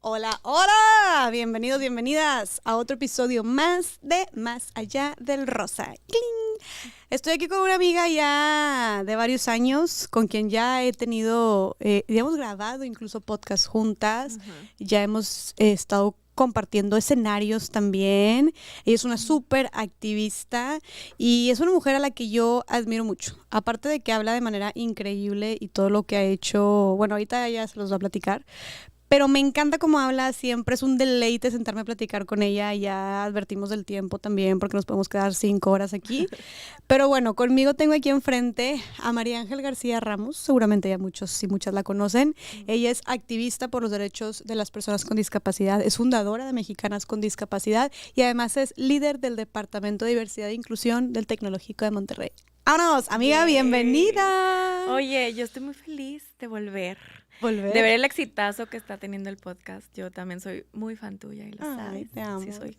Hola, hola, bienvenidos, bienvenidas a otro episodio más de Más Allá del Rosa. ¡Cling! Estoy aquí con una amiga ya de varios años, con quien ya he tenido, ya hemos grabado incluso podcast juntas, ya hemos estado compartiendo escenarios también. Ella es una súper activista y es una mujer a la que yo admiro mucho. Aparte de que habla de manera increíble y todo lo que ha hecho, bueno, ahorita ella se los va a platicar. Pero me encanta cómo habla, siempre es un deleite sentarme a platicar con ella. Ya advertimos del tiempo también porque nos podemos quedar 5 horas aquí. Pero bueno, conmigo tengo aquí enfrente a María Ángel García Ramos. Seguramente ya muchos y muchas la conocen. Ella es activista por los derechos de las personas con discapacidad. Es fundadora de Mexicanas con Discapacidad y además es líder del Departamento de Diversidad e Inclusión del Tecnológico de Monterrey. ¡Vámonos, amiga! Yay. ¡Bienvenida! Oye, yo estoy muy feliz de volver. ¿Volver? De ver el exitazo que está teniendo el podcast. Yo también soy muy fan tuya y lo Ay, sabes. te amo. Sí soy.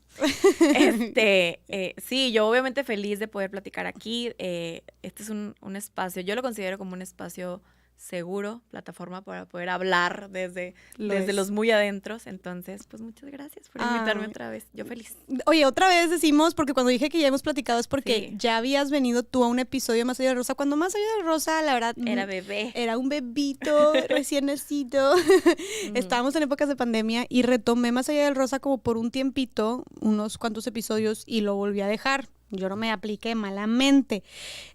Sí, yo obviamente feliz de poder platicar aquí. Este es un espacio, yo lo considero como un espacio seguro, plataforma para poder hablar desde los muy adentros. Entonces, pues muchas gracias por invitarme otra vez. Yo feliz. Oye, otra vez decimos, porque cuando dije que ya hemos platicado es porque Sí. ya habías venido tú a un episodio Más Allá de Rosa. Cuando Más Allá de Rosa, la verdad, Era bebé. era un bebito recién nacido. Estábamos en épocas de pandemia y retomé Más Allá del Rosa como por un tiempito, unos cuantos episodios, y lo volví a dejar. Yo no me apliqué malamente.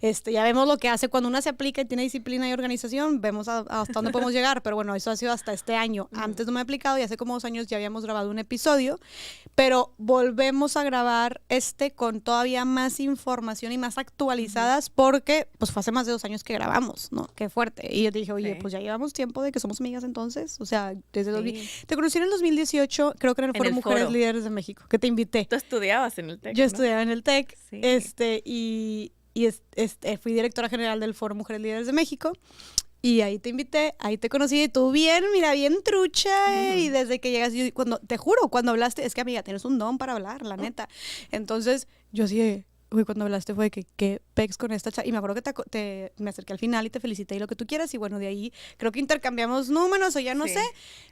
Ya vemos lo que hace cuando una se aplica y tiene disciplina y organización, vemos hasta dónde podemos llegar, pero bueno, eso ha sido hasta este año. Antes no me he aplicado y hace como 2 años ya habíamos grabado un episodio, pero volvemos a grabar con todavía más información y más actualizadas porque pues fue hace más de 2 años que grabamos, ¿no? Qué fuerte. Y yo te dije, oye, pues ya llevamos tiempo de que somos amigas entonces, o sea, desde 2000. Te conocí en el 2018, creo que en el Foro Mujeres Líderes de México, que te invité. Tú estudiabas en el TEC, Yo ¿no? estudiaba en el TEC, Sí. fui directora general del Foro Mujeres Líderes de México. Y ahí te invité, ahí te conocí, y tú bien, mira, bien trucha, y desde que llegas, te juro, cuando hablaste, es que amiga, tienes un don para hablar, la neta. Entonces, yo sí, cuando hablaste fue de que pex con esta chava, y me acuerdo que me acerqué al final y te felicité y lo que tú quieras, y bueno, de ahí creo que intercambiamos números, o ya no sé,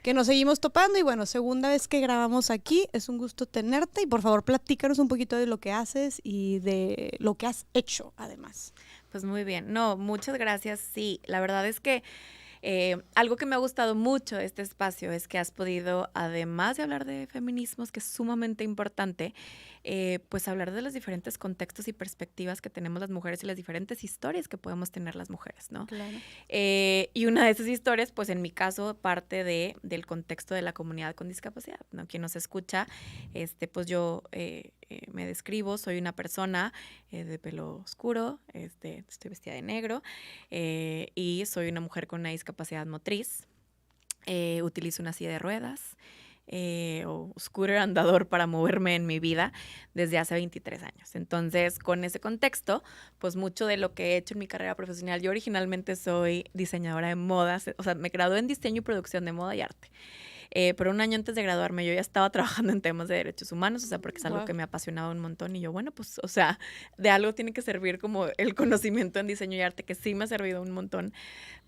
que nos seguimos topando, y bueno, segunda vez que grabamos aquí, es un gusto tenerte, y por favor, platícanos un poquito de lo que haces y de lo que has hecho, además. Pues muy bien. No, muchas gracias. Sí, la verdad es que algo que me ha gustado mucho de este espacio es que has podido, además de hablar de feminismos, que es sumamente importante, pues hablar de los diferentes contextos y perspectivas que tenemos las mujeres y las diferentes historias que podemos tener las mujeres, ¿no? Claro. Y una de esas historias, pues en mi caso, parte del contexto de la comunidad con discapacidad, ¿no? Quien nos escucha, pues yo me describo, soy una persona de pelo oscuro, estoy vestida de negro y soy una mujer con una discapacidad motriz. Utilizo una silla de ruedas o scooter andador para moverme en mi vida desde hace 23 años. Entonces, con ese contexto, pues mucho de lo que he hecho en mi carrera profesional, yo originalmente soy diseñadora de modas, o sea, me gradué en diseño y producción de moda y arte. Pero un año antes de graduarme yo ya estaba trabajando en temas de derechos humanos, o sea, porque es algo que me apasionaba un montón y yo, bueno, pues, o sea, de algo tiene que servir como el conocimiento en diseño y arte, que sí me ha servido un montón,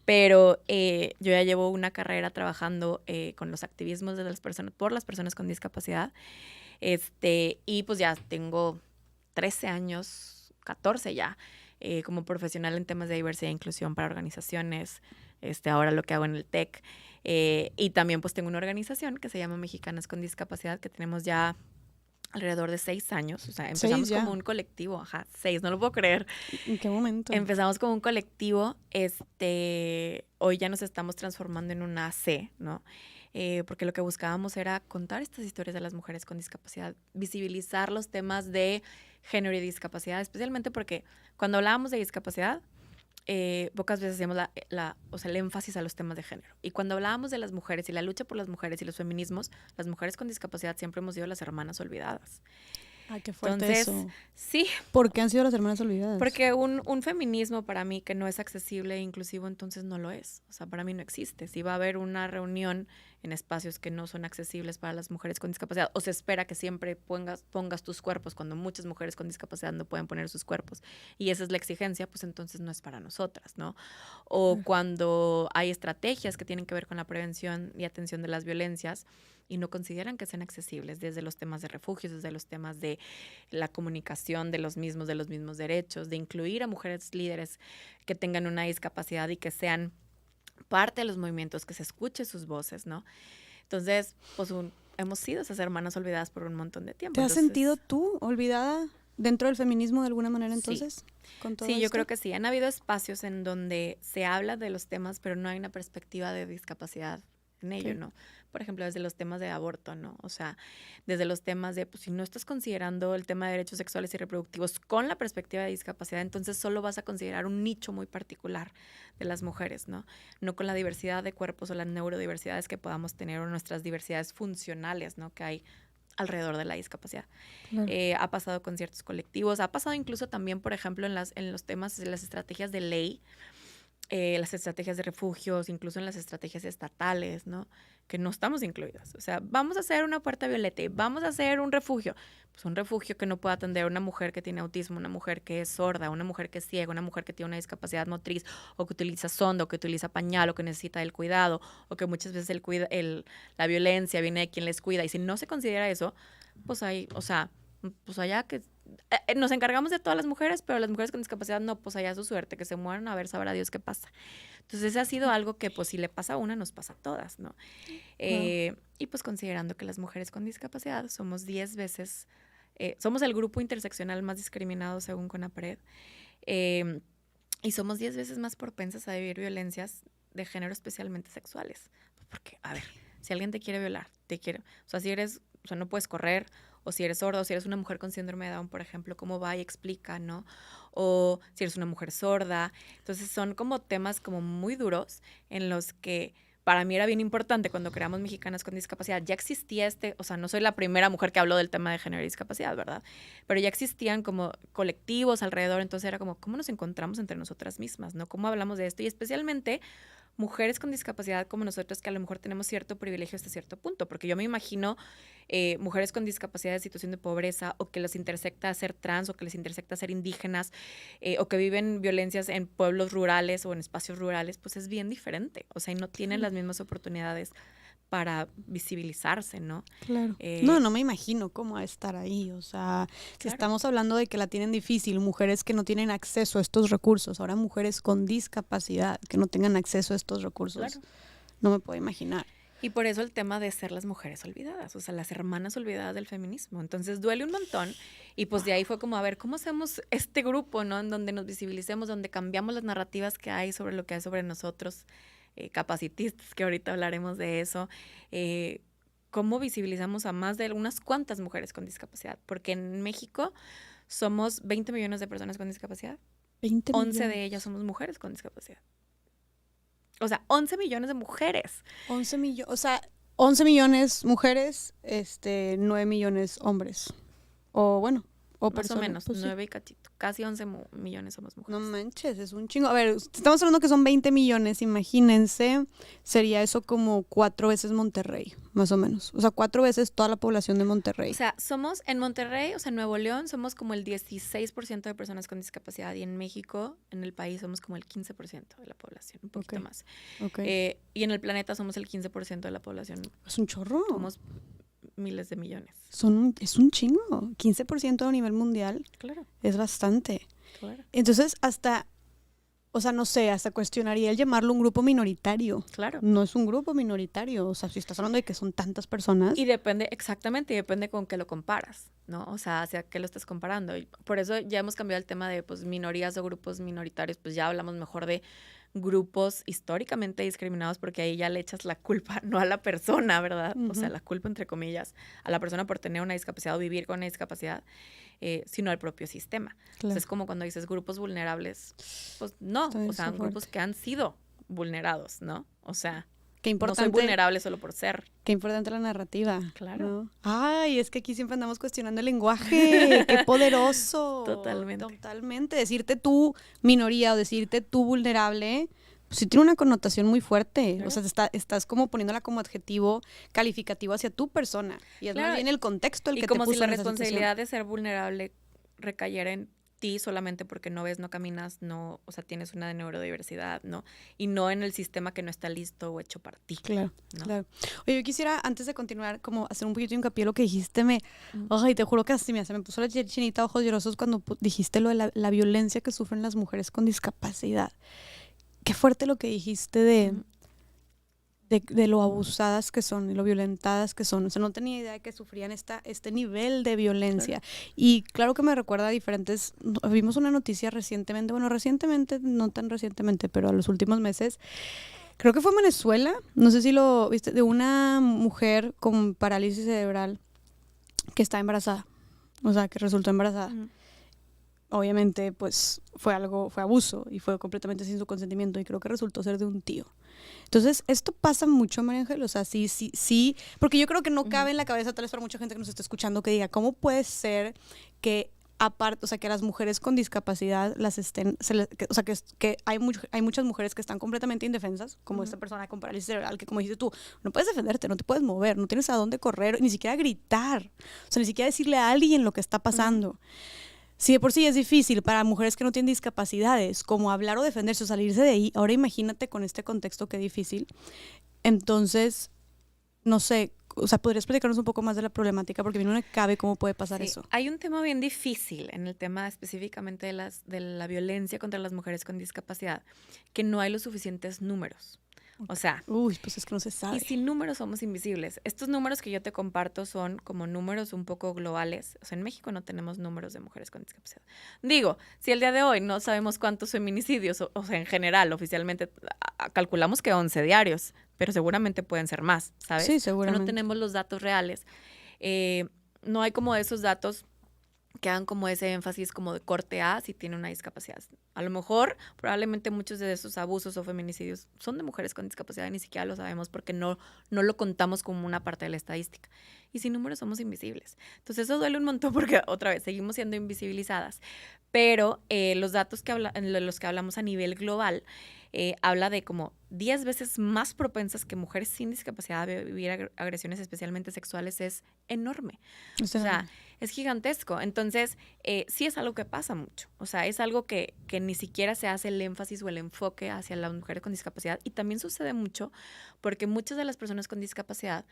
pero yo ya llevo una carrera trabajando con los activismos de las personas, por las personas con discapacidad, y pues ya tengo 13 años, 14 ya, como profesional en temas de diversidad e inclusión para organizaciones, ahora lo que hago en el TEC. Y también pues tengo una organización que se llama Mexicanas con Discapacidad, que tenemos ya alrededor de 6 años. O sea, empezamos como un colectivo, 6, no lo puedo creer. ¿En qué momento? Empezamos como un colectivo, hoy ya nos estamos transformando en una AC, ¿no? Porque lo que buscábamos era contar estas historias de las mujeres con discapacidad, visibilizar los temas de género y discapacidad, especialmente porque cuando hablábamos de discapacidad, pocas veces hacíamos el énfasis a los temas de género. Y cuando hablábamos de las mujeres y la lucha por las mujeres y los feminismos, las mujeres con discapacidad siempre hemos sido las hermanas olvidadas. Ay, qué fuerte. Entonces, eso. Sí. ¿Por qué han sido las hermanas olvidadas? Porque un feminismo para mí que no es accesible e inclusivo, entonces no lo es. O sea, para mí no existe. Si va a haber una reunión en espacios que no son accesibles para las mujeres con discapacidad, o se espera que siempre pongas tus cuerpos cuando muchas mujeres con discapacidad no pueden poner sus cuerpos, y esa es la exigencia, pues entonces no es para nosotras, ¿no? O cuando hay estrategias que tienen que ver con la prevención y atención de las violencias, y no consideran que sean accesibles, desde los temas de refugios, desde los temas de la comunicación de los mismos derechos, de incluir a mujeres líderes que tengan una discapacidad y que sean parte de los movimientos, que se escuche sus voces, ¿no? Entonces, pues hemos sido esas hermanas olvidadas por un montón de tiempo. ¿Te has sentido tú olvidada dentro del feminismo de alguna manera entonces? Sí, con todo sí, yo esto? creo que sí. Han habido espacios en donde se habla de los temas, pero no hay una perspectiva de discapacidad en ello, Sí. ¿no? Por ejemplo, desde los temas de aborto, ¿no? O sea, desde los temas de, pues si no estás considerando el tema de derechos sexuales y reproductivos con la perspectiva de discapacidad, entonces solo vas a considerar un nicho muy particular de las mujeres, ¿no? No con la diversidad de cuerpos o las neurodiversidades que podamos tener o nuestras diversidades funcionales, ¿no? Que hay alrededor de la discapacidad. Claro. Ha pasado con ciertos colectivos, ha pasado incluso también, por ejemplo, en los temas de las estrategias de ley, las estrategias de refugios, incluso en las estrategias estatales, ¿no? Que no estamos incluidas. O sea, vamos a hacer una puerta violeta y vamos a hacer un refugio. Pues un refugio que no pueda atender a una mujer que tiene autismo, una mujer que es sorda, una mujer que es ciega, una mujer que tiene una discapacidad motriz, o que utiliza sonda, o que utiliza pañal, o que necesita el cuidado, o que muchas veces la violencia viene de quien les cuida. Y si no se considera eso, pues hay, o sea, pues allá que nos encargamos de todas las mujeres, pero las mujeres con discapacidad no, pues allá su suerte, que se mueran, a ver, sabrá Dios qué pasa. Entonces, ese ha sido algo que, pues, si le pasa a una, nos pasa a todas, ¿no? Y pues considerando que las mujeres con discapacidad somos 10 veces, somos el grupo interseccional más discriminado según CONAPRED, y somos 10 veces más propensas a vivir violencias de género, especialmente sexuales. Porque, a ver, si alguien te quiere violar, o sea, o sea, no puedes correr, o si eres sorda, o si eres una mujer con síndrome de Down, por ejemplo, cómo va y explica, ¿no? O si eres una mujer sorda. Entonces son como temas como muy duros en los que para mí era bien importante cuando creamos Mexicanas con Discapacidad. Ya existía o sea, no soy la primera mujer que habló del tema de género y discapacidad, ¿verdad? Pero ya existían como colectivos alrededor, entonces era como, ¿cómo nos encontramos entre nosotras mismas, ¿no? ¿Cómo hablamos de esto? Y especialmente mujeres con discapacidad como nosotros, que a lo mejor tenemos cierto privilegio hasta cierto punto, porque yo me imagino mujeres con discapacidad de situación de pobreza, o que les intersecta ser trans, o que les intersecta ser indígenas, o que viven violencias en pueblos rurales o en espacios rurales, pues es bien diferente, o sea, y no tienen las mismas oportunidades para visibilizarse, ¿no? Claro. No me imagino cómo estar ahí. O sea, si Claro. estamos hablando de que la tienen difícil, mujeres que no tienen acceso a estos recursos, ahora mujeres con discapacidad que no tengan acceso a estos recursos, Claro. no me puedo imaginar. Y por eso el tema de ser las mujeres olvidadas, o sea, las hermanas olvidadas del feminismo. Entonces duele un montón, y pues de ahí fue como, a ver, ¿cómo hacemos este grupo, ¿no? En donde nos visibilicemos, donde cambiamos las narrativas que hay sobre lo que hay sobre nosotros, capacitistas, que ahorita hablaremos de eso. ¿Cómo visibilizamos a más de unas cuantas mujeres con discapacidad? Porque en México somos 20 millones de personas con discapacidad. 20 11 millones. de ellas somos mujeres con discapacidad. O sea, 11 millones de mujeres. 11 millones, o sea, 11 millones mujeres, 9 millones hombres. O bueno, o Más personas. o menos, Pues sí. 9 y cachito. Casi 11 millones somos No mujeres. manches, es un chingo. A ver, estamos hablando que son 20 millones, imagínense, sería eso como 4 veces Monterrey, más o menos. O sea, 4 veces toda la población de Monterrey. O sea, somos en Monterrey, o sea, en Nuevo León, somos como el 16% de personas con discapacidad, y en México, en el país, somos como el 15% de la población, un poquito Ok. más. Ok. Y en el planeta somos el 15% de la población. Es un chorro. Somos miles de millones. Es un chingo. 15% a nivel mundial Claro, es bastante. claro. Entonces, o sea, no sé, hasta cuestionaría el llamarlo un grupo minoritario. Claro. No es un grupo minoritario. O sea, si estás hablando de que son tantas personas. Y depende, exactamente, y depende con qué lo comparas, ¿no? O sea, hacia qué lo estás comparando. Y por eso ya hemos cambiado el tema de, pues, minorías o grupos minoritarios, pues ya hablamos mejor de grupos históricamente discriminados, porque ahí ya le echas la culpa, no a la persona, ¿verdad? O sea, la culpa, entre comillas, a la persona por tener una discapacidad o vivir con una discapacidad, sino al propio sistema. Claro. Entonces, es como cuando dices grupos vulnerables, pues no, Está o sea, grupos que han sido vulnerados, ¿no? O sea, Qué no importante, soy vulnerable solo por ser. qué importante la narrativa. Claro. ¿no? Ay, es que aquí siempre andamos cuestionando el lenguaje. Qué poderoso. Totalmente. Totalmente. Decirte tú minoría o decirte tú vulnerable, pues sí tiene una connotación muy fuerte. Claro. O sea, estás como poniéndola como adjetivo calificativo hacia tu persona. Y es Claro. más bien el contexto el Y que como te puso si la en esa responsabilidad de ser vulnerable recayera en ti solamente porque no ves, no caminas, no, o sea, tienes una neurodiversidad, ¿no? Y no en el sistema que no está listo o hecho para ti. Claro, ¿no? claro. Oye, yo quisiera, antes de continuar, como hacer un poquito de hincapié en lo que dijiste, ay, te juro que así se me puso la chinita, ojos llorosos cuando dijiste lo de la violencia que sufren las mujeres con discapacidad. Qué fuerte lo que dijiste de lo abusadas que son y lo violentadas que son. O sea, no tenía idea de que sufrían este nivel de violencia. Claro. Y claro que me recuerda a diferentes... Vimos una noticia recientemente, bueno, recientemente, no tan recientemente, pero a los últimos meses, creo que fue en Venezuela, no sé si lo viste, de una mujer con parálisis cerebral que está embarazada, o sea, que resultó embarazada. Obviamente, pues, fue abuso y fue completamente sin su consentimiento y creo que resultó ser de un tío. Entonces, esto pasa mucho, María Ángel, o sea, sí, porque yo creo que no cabe en la cabeza, tal vez para mucha gente que nos está escuchando, que diga, ¿cómo puede ser que aparte, o sea, que las mujeres con discapacidad o sea, que hay muchas mujeres que están completamente indefensas, como esta persona con parálisis cerebral, que como dijiste tú, no puedes defenderte, no te puedes mover, no tienes a dónde correr, ni siquiera gritar, o sea, ni siquiera decirle a alguien lo que está pasando. Si de por sí es difícil para mujeres que no tienen discapacidades, como hablar o defenderse o salirse de ahí, ahora imagínate con este contexto qué difícil. Entonces, no sé, o sea, ¿podrías platicarnos un poco más de la problemática? Porque a mí no me cabe cómo puede pasar eso. Hay un tema bien difícil en el tema específicamente de la violencia contra las mujeres con discapacidad, que no hay los suficientes números. O sea, pues es que no se sabe. Y sin números somos invisibles. Estos números que yo te comparto son como números un poco globales. O sea, en México no tenemos números de mujeres con discapacidad. Digo, si el día de hoy no sabemos cuántos feminicidios, o sea, en general, oficialmente, calculamos que 11 diarios, pero seguramente pueden ser más, ¿sabes? Sí, seguramente. O sea, no tenemos los datos reales. No hay como esos datos que hagan como ese énfasis como de corte A si tiene una discapacidad. A lo mejor, probablemente muchos de esos abusos o feminicidios son de mujeres con discapacidad y ni siquiera lo sabemos porque no lo contamos como una parte de la estadística. Y sin números somos invisibles. Entonces eso duele un montón porque otra vez seguimos siendo invisibilizadas. Pero los datos los que hablamos a nivel global habla de como 10 veces más propensas que mujeres sin discapacidad a vivir agresiones especialmente sexuales es enorme. O sea, es gigantesco. Entonces, sí es algo que pasa mucho. O sea, es algo que ni siquiera se hace el énfasis o el enfoque hacia las mujeres con discapacidad. Y también sucede mucho porque muchas de las personas con discapacidad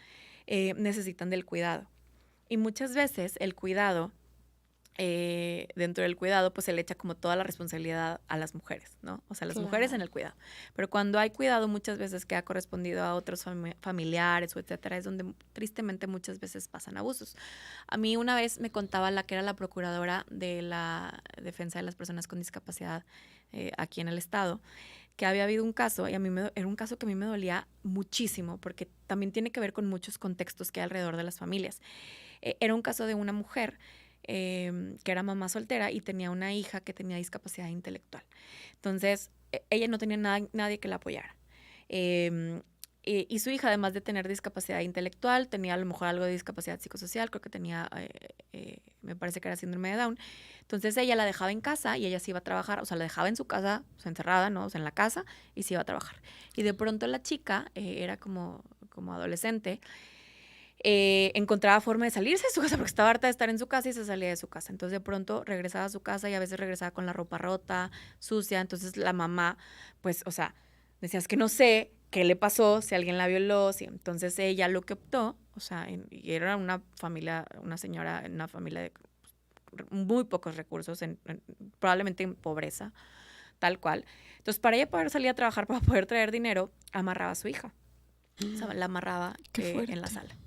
necesitan del cuidado. Y muchas veces el cuidado, dentro del cuidado, pues se le echa como toda la responsabilidad a las mujeres, ¿no? O sea, las mujeres en el cuidado. Pero cuando hay cuidado muchas veces que ha correspondido a otros familiares o etcétera, es donde tristemente muchas veces pasan abusos. A mí una vez me contaba la que era la procuradora de la defensa de las personas con discapacidad aquí en el estado, que había habido un caso, y a mí era un caso que a mí me dolía muchísimo, porque también tiene que ver con muchos contextos que hay alrededor de las familias. Era un caso de una mujer que era mamá soltera y tenía una hija que tenía discapacidad intelectual. Entonces, ella no tenía nadie que la apoyara. Y su hija, además de tener discapacidad intelectual, tenía a lo mejor algo de discapacidad psicosocial, creo que tenía, me parece que era síndrome de Down. Entonces ella la dejaba en casa y ella se iba a trabajar, o sea, la dejaba en su casa, o sea, encerrada, ¿no? O sea, en la casa, y se iba a trabajar. Y de pronto la chica era como adolescente, encontraba forma de salirse de su casa porque estaba harta de estar en su casa y se salía de su casa. Entonces de pronto regresaba a su casa y a veces regresaba con la ropa rota, sucia. Entonces la mamá, pues, o sea, decía, es que no sé qué le pasó, si alguien la violó, si entonces ella lo que optó, o sea, y era una familia, una señora en una familia de muy pocos recursos, probablemente en pobreza, tal cual. Entonces para ella poder salir a trabajar, para poder traer dinero, amarraba a su hija. O sea, la amarraba en la sala.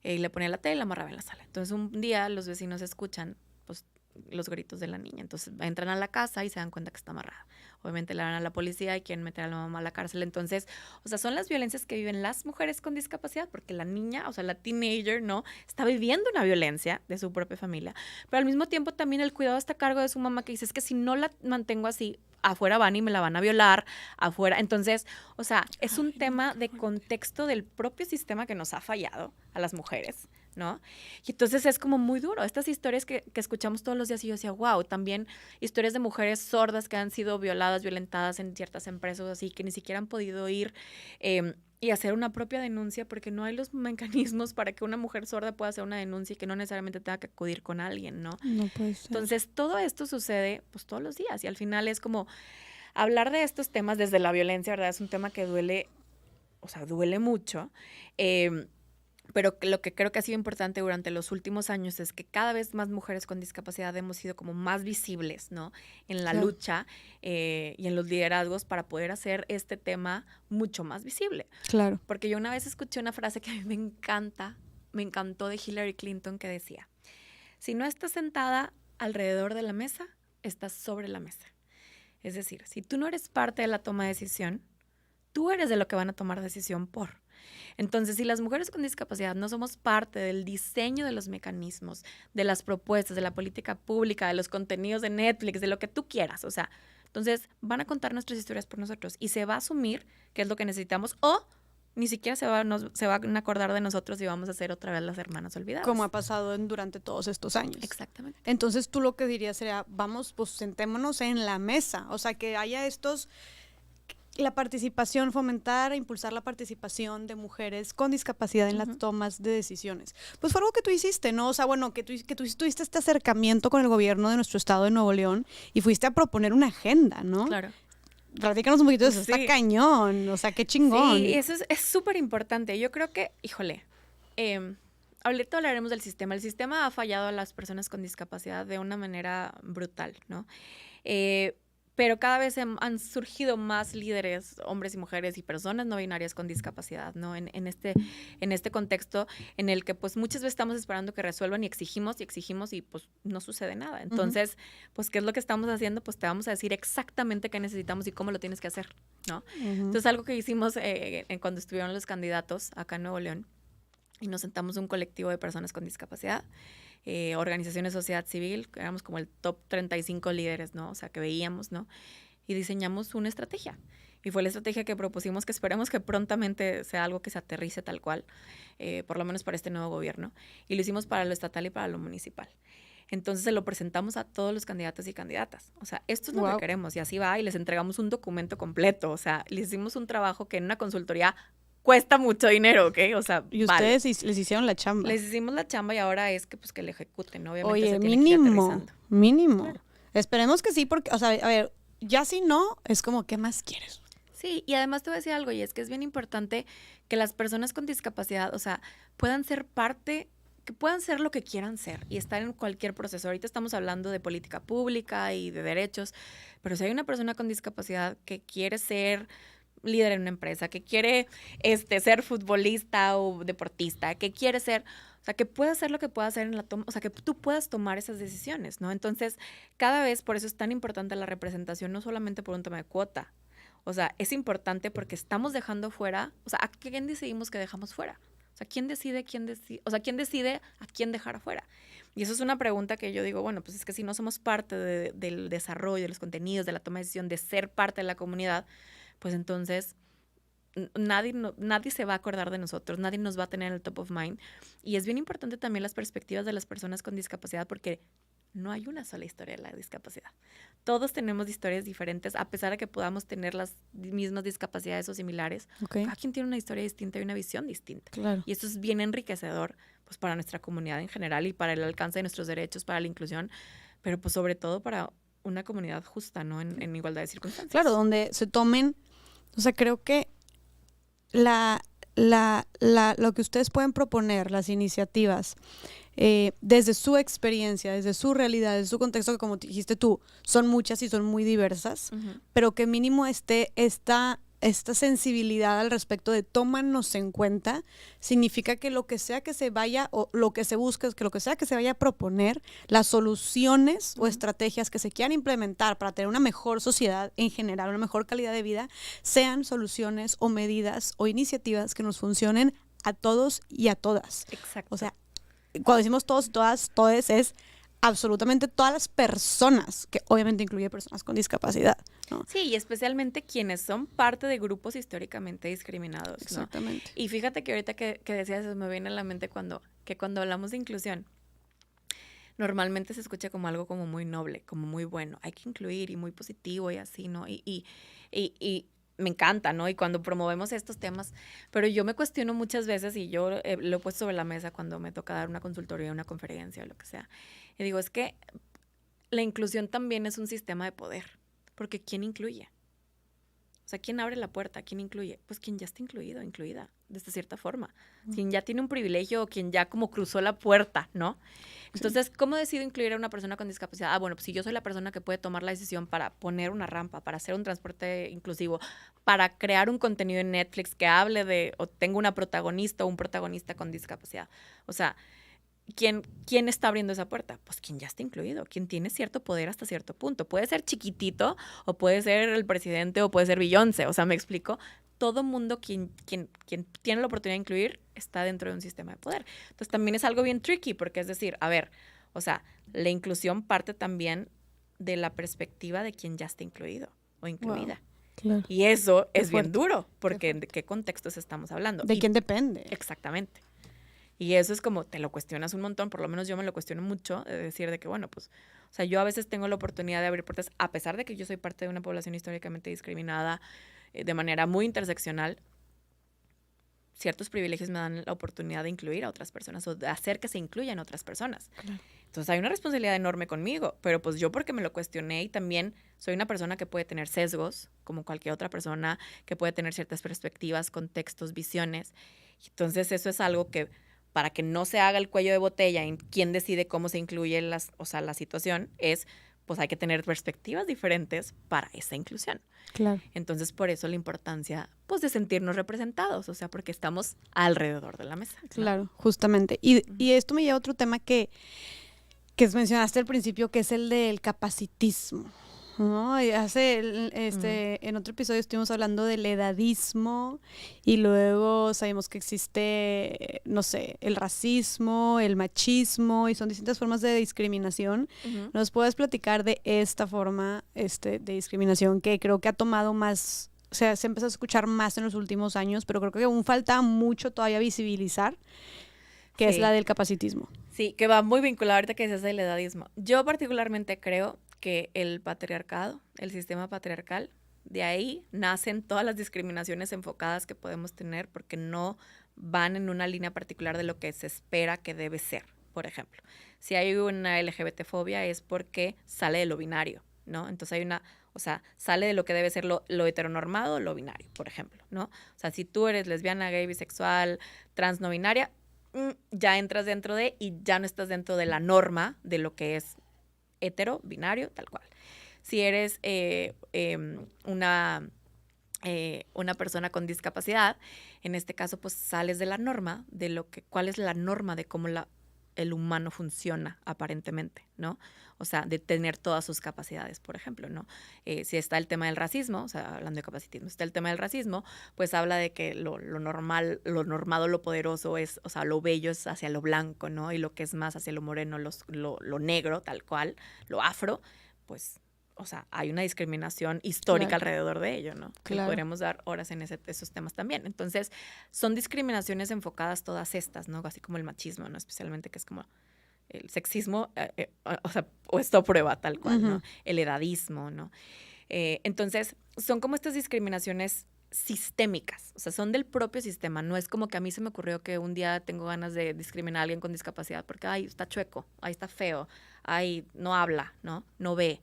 Y le ponía la tele y la amarraba en la sala. Entonces un día los vecinos escuchan pues los gritos de la niña. Entonces entran a la casa y se dan cuenta que está amarrada. Obviamente le van a la policía y quieren meter a la mamá a la cárcel. Entonces, o sea, son las violencias que viven las mujeres con discapacidad porque la niña, o sea, la teenager, ¿no? Está viviendo una violencia de su propia familia. Pero al mismo tiempo también el cuidado está a cargo de su mamá que dice, es que si no la mantengo así, afuera van y me la van a violar, afuera. Entonces, o sea, es un tema de contexto del propio sistema que nos ha fallado a las mujeres, ¿no? Y entonces es como muy duro. Estas historias que escuchamos todos los días y yo decía, wow, también historias de mujeres sordas que han sido violadas, violentadas en ciertas empresas así, que ni siquiera han podido ir y hacer una propia denuncia, porque no hay los mecanismos para que una mujer sorda pueda hacer una denuncia y que no necesariamente tenga que acudir con alguien, ¿no? No puede ser. Entonces, todo esto sucede pues todos los días y al final es como hablar de estos temas desde la violencia, ¿verdad? Es un tema que duele, o sea, duele mucho, pero lo que creo que ha sido importante durante los últimos años es que cada vez más mujeres con discapacidad hemos sido como más visibles, ¿no? En la Claro. lucha y en los liderazgos para poder hacer este tema mucho más visible. Claro. Porque yo una vez escuché una frase que a mí me encantó de Hillary Clinton que decía, si no estás sentada alrededor de la mesa, estás sobre la mesa. Es decir, si tú no eres parte de la toma de decisión, tú eres de lo que van a tomar decisión por. Entonces, si las mujeres con discapacidad no somos parte del diseño de los mecanismos, de las propuestas, de la política pública, de los contenidos de Netflix, de lo que tú quieras, o sea, entonces van a contar nuestras historias por nosotros y se va a asumir que es lo que necesitamos o ni siquiera se van a acordar de nosotros y vamos a ser otra vez las hermanas olvidadas. Como ha pasado durante todos estos años. Exactamente. Entonces tú lo que dirías sería, vamos, pues sentémonos en la mesa, o sea, que haya la participación, fomentar e impulsar la participación de mujeres con discapacidad en las tomas de decisiones. Pues fue algo que tú hiciste, ¿no? O sea, bueno, que tú tuviste este acercamiento con el gobierno de nuestro estado de Nuevo León y fuiste a proponer una agenda, ¿no? Claro. Platícanos un poquito de eso, Sí. Está cañón, o sea, qué chingón. Sí, eso es súper importante. Yo creo que, híjole, ahorita hablaremos del sistema. El sistema ha fallado a las personas con discapacidad de una manera brutal, ¿no? Pero cada vez han surgido más líderes, hombres y mujeres y personas no binarias con discapacidad, ¿no? En este contexto en el que pues muchas veces estamos esperando que resuelvan y exigimos y pues no sucede nada. Entonces, pues, ¿qué es lo que estamos haciendo? Pues te vamos a decir exactamente qué necesitamos y cómo lo tienes que hacer, ¿no? Entonces, algo que hicimos cuando estuvieron los candidatos acá en Nuevo León y nos sentamos un colectivo de personas con discapacidad, organizaciones de sociedad civil, éramos como el top 35 líderes, ¿no? O sea, que veíamos, ¿no? Y diseñamos una estrategia. Y fue la estrategia que propusimos, que esperemos que prontamente sea algo que se aterrice tal cual, por lo menos para este nuevo gobierno. Y lo hicimos para lo estatal y para lo municipal. Entonces se lo presentamos a todos los candidatos y candidatas. O sea, esto es lo que queremos y así va. Y les entregamos un documento completo. O sea, les hicimos un trabajo que en una consultoría cuesta mucho dinero, ¿ok? O sea, y ustedes les hicieron la chamba. Les hicimos la chamba y ahora es que pues que le ejecuten, obviamente. Oye, se tiene que ir aterrizando. Mínimo. Claro. Esperemos que sí, porque, o sea, a ver, ya si no, es como, ¿qué más quieres? Sí, y además te voy a decir algo, y es que es bien importante que las personas con discapacidad, o sea, puedan ser parte, que puedan ser lo que quieran ser y estar en cualquier proceso. Ahorita estamos hablando de política pública y de derechos, pero si hay una persona con discapacidad que quiere ser líder en una empresa, que quiere ser futbolista o deportista, que quiere ser, o sea, que pueda hacer lo que pueda hacer en la toma, o sea, que tú puedas tomar esas decisiones, ¿no? Entonces, cada vez, por eso es tan importante la representación, no solamente por un tema de cuota, o sea, es importante porque estamos dejando fuera, o sea, ¿a quién decidimos que dejamos fuera? O sea, ¿quién decide a quién dejar afuera? Y eso es una pregunta que yo digo, bueno, pues es que si no somos parte del desarrollo, de los contenidos, de la toma de decisión, de ser parte de la comunidad, pues entonces nadie se va a acordar de nosotros, nadie nos va a tener en el top of mind. Y es bien importante también las perspectivas de las personas con discapacidad porque no hay una sola historia de la discapacidad. Todos tenemos historias diferentes, a pesar de que podamos tener las mismas discapacidades o similares. Cada quien tiene una historia distinta y una visión distinta. Claro. Y eso es bien enriquecedor pues, para nuestra comunidad en general y para el alcance de nuestros derechos, para la inclusión, pero pues sobre todo para una comunidad justa, ¿no? En igualdad de circunstancias. Claro, donde se tomen, o sea, creo que lo que ustedes pueden proponer, las iniciativas, desde su experiencia, desde su realidad, desde su contexto, que como dijiste tú, son muchas y son muy diversas, pero que mínimo esté esta sensibilidad al respecto de tómanos en cuenta, significa que lo que sea que se vaya, o lo que se busque, es que lo que sea que se vaya a proponer, las soluciones o estrategias que se quieran implementar para tener una mejor sociedad en general, una mejor calidad de vida, sean soluciones o medidas o iniciativas que nos funcionen a todos y a todas. Exacto. O sea, cuando decimos todos y todas, todes es absolutamente todas las personas, que obviamente incluye personas con discapacidad, ¿no? Sí, y especialmente quienes son parte de grupos históricamente discriminados, ¿no? Exactamente. Y fíjate que ahorita que decías eso me viene a la mente cuando hablamos de inclusión, normalmente se escucha como algo como muy noble, como muy bueno, hay que incluir y muy positivo y así, ¿no? Y me encanta, ¿no? Y cuando promovemos estos temas, pero yo me cuestiono muchas veces y yo lo he puesto sobre la mesa cuando me toca dar una consultoría, una conferencia o lo que sea. Y digo, es que la inclusión también es un sistema de poder, porque ¿quién incluye? O sea, ¿quién abre la puerta? ¿Quién incluye? Pues quien ya está incluido, incluida, de esta cierta forma. Quien ya tiene un privilegio o quien ya como cruzó la puerta, ¿no? Entonces, ¿cómo decido incluir a una persona con discapacidad? Ah, bueno, pues si yo soy la persona que puede tomar la decisión para poner una rampa, para hacer un transporte inclusivo, para crear un contenido en Netflix que hable de, o tengo una protagonista o un protagonista con discapacidad. O sea, ¿quién está abriendo esa puerta? Pues quien ya está incluido, quien tiene cierto poder hasta cierto punto. Puede ser chiquitito, o puede ser el presidente, o puede ser Beyoncé. O sea, ¿me explico? Todo mundo quien tiene la oportunidad de incluir está dentro de un sistema de poder. Entonces también es algo bien tricky, porque es decir, a ver, o sea, la inclusión parte también de la perspectiva de quien ya está incluido o incluida. Wow, claro. Y eso Qué es bien fuerte. duro, porque ¿de qué contextos estamos hablando? ¿De quién depende? Exactamente. Y eso es como, te lo cuestionas un montón, por lo menos yo me lo cuestiono mucho, de decir de que, bueno, pues, o sea, yo a veces tengo la oportunidad de abrir puertas, a pesar de que yo soy parte de una población históricamente discriminada de manera muy interseccional, ciertos privilegios me dan la oportunidad de incluir a otras personas o de hacer que se incluyan otras personas. Claro. Entonces hay una responsabilidad enorme conmigo, pero pues yo porque me lo cuestioné y también soy una persona que puede tener sesgos, como cualquier otra persona, que puede tener ciertas perspectivas, contextos, visiones. Entonces eso es algo que para que no se haga el cuello de botella en quién decide cómo se incluye la situación, pues hay que tener perspectivas diferentes para esa inclusión. Claro. Entonces, por eso la importancia, pues, de sentirnos representados, o sea, porque estamos alrededor de la mesa, ¿no? Claro, justamente. Y esto me lleva a otro tema que mencionaste al principio, que es el del capacitismo, ¿no? Y en otro episodio estuvimos hablando del edadismo y luego sabemos que existe, no sé, el racismo, el machismo y son distintas formas de discriminación. ¿Nos puedes platicar de esta forma de discriminación que creo que ha tomado más, o sea, se empezó a escuchar más en los últimos años, pero creo que aún falta mucho todavía visibilizar, que es la del capacitismo? Sí, que va muy vinculado ahorita que dices del edadismo. Yo particularmente creo que el patriarcado, el sistema patriarcal, de ahí nacen todas las discriminaciones enfocadas que podemos tener porque no van en una línea particular de lo que se espera que debe ser. Por ejemplo, si hay una LGBT-fobia es porque sale de lo binario, ¿no? Entonces hay una, o sea, sale de lo que debe ser lo heteronormado, lo binario, por ejemplo, ¿no? O sea, si tú eres lesbiana, gay, bisexual, trans, no binaria, ya entras dentro de y ya no estás dentro de la norma de lo que es hetero, binario, tal cual. Si eres una persona con discapacidad, en este caso, pues sales de la norma, de lo que, cuál es la norma de cómo el humano funciona aparentemente, ¿no? O sea, de tener todas sus capacidades, por ejemplo, ¿no? Si está el tema del racismo, o sea, hablando de capacitismo, está el tema del racismo, pues habla de que lo normal, lo normado, lo poderoso es, o sea, lo bello es hacia lo blanco, ¿no? Y lo que es más hacia lo moreno, lo negro, tal cual, lo afro, pues, o sea, hay una discriminación histórica alrededor de ello, ¿no? Que podríamos dar horas en esos temas también. Entonces, son discriminaciones enfocadas todas estas, ¿no? Así como el machismo, ¿no? Especialmente que es como el sexismo, o sea, o esto prueba tal cual, ¿no? El edadismo, ¿no? Entonces, son como estas discriminaciones sistémicas, o sea, son del propio sistema. No es como que a mí se me ocurrió que un día tengo ganas de discriminar a alguien con discapacidad porque, ay, está chueco, ay, está feo, ay, no habla, ¿no? No ve.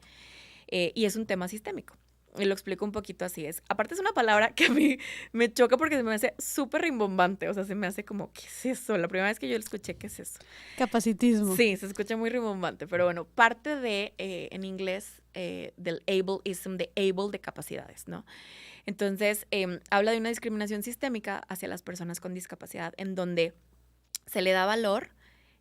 Y es un tema sistémico. Y lo explico un poquito así. Aparte es una palabra que a mí me choca porque se me hace súper rimbombante. O sea, se me hace como, ¿qué es eso? La primera vez que yo lo escuché, ¿qué es eso? Capacitismo. Sí, se escucha muy rimbombante. Pero bueno, parte de, en inglés, del ableism, de able, de capacidades, ¿no? Entonces, habla de una discriminación sistémica hacia las personas con discapacidad en donde se le da valor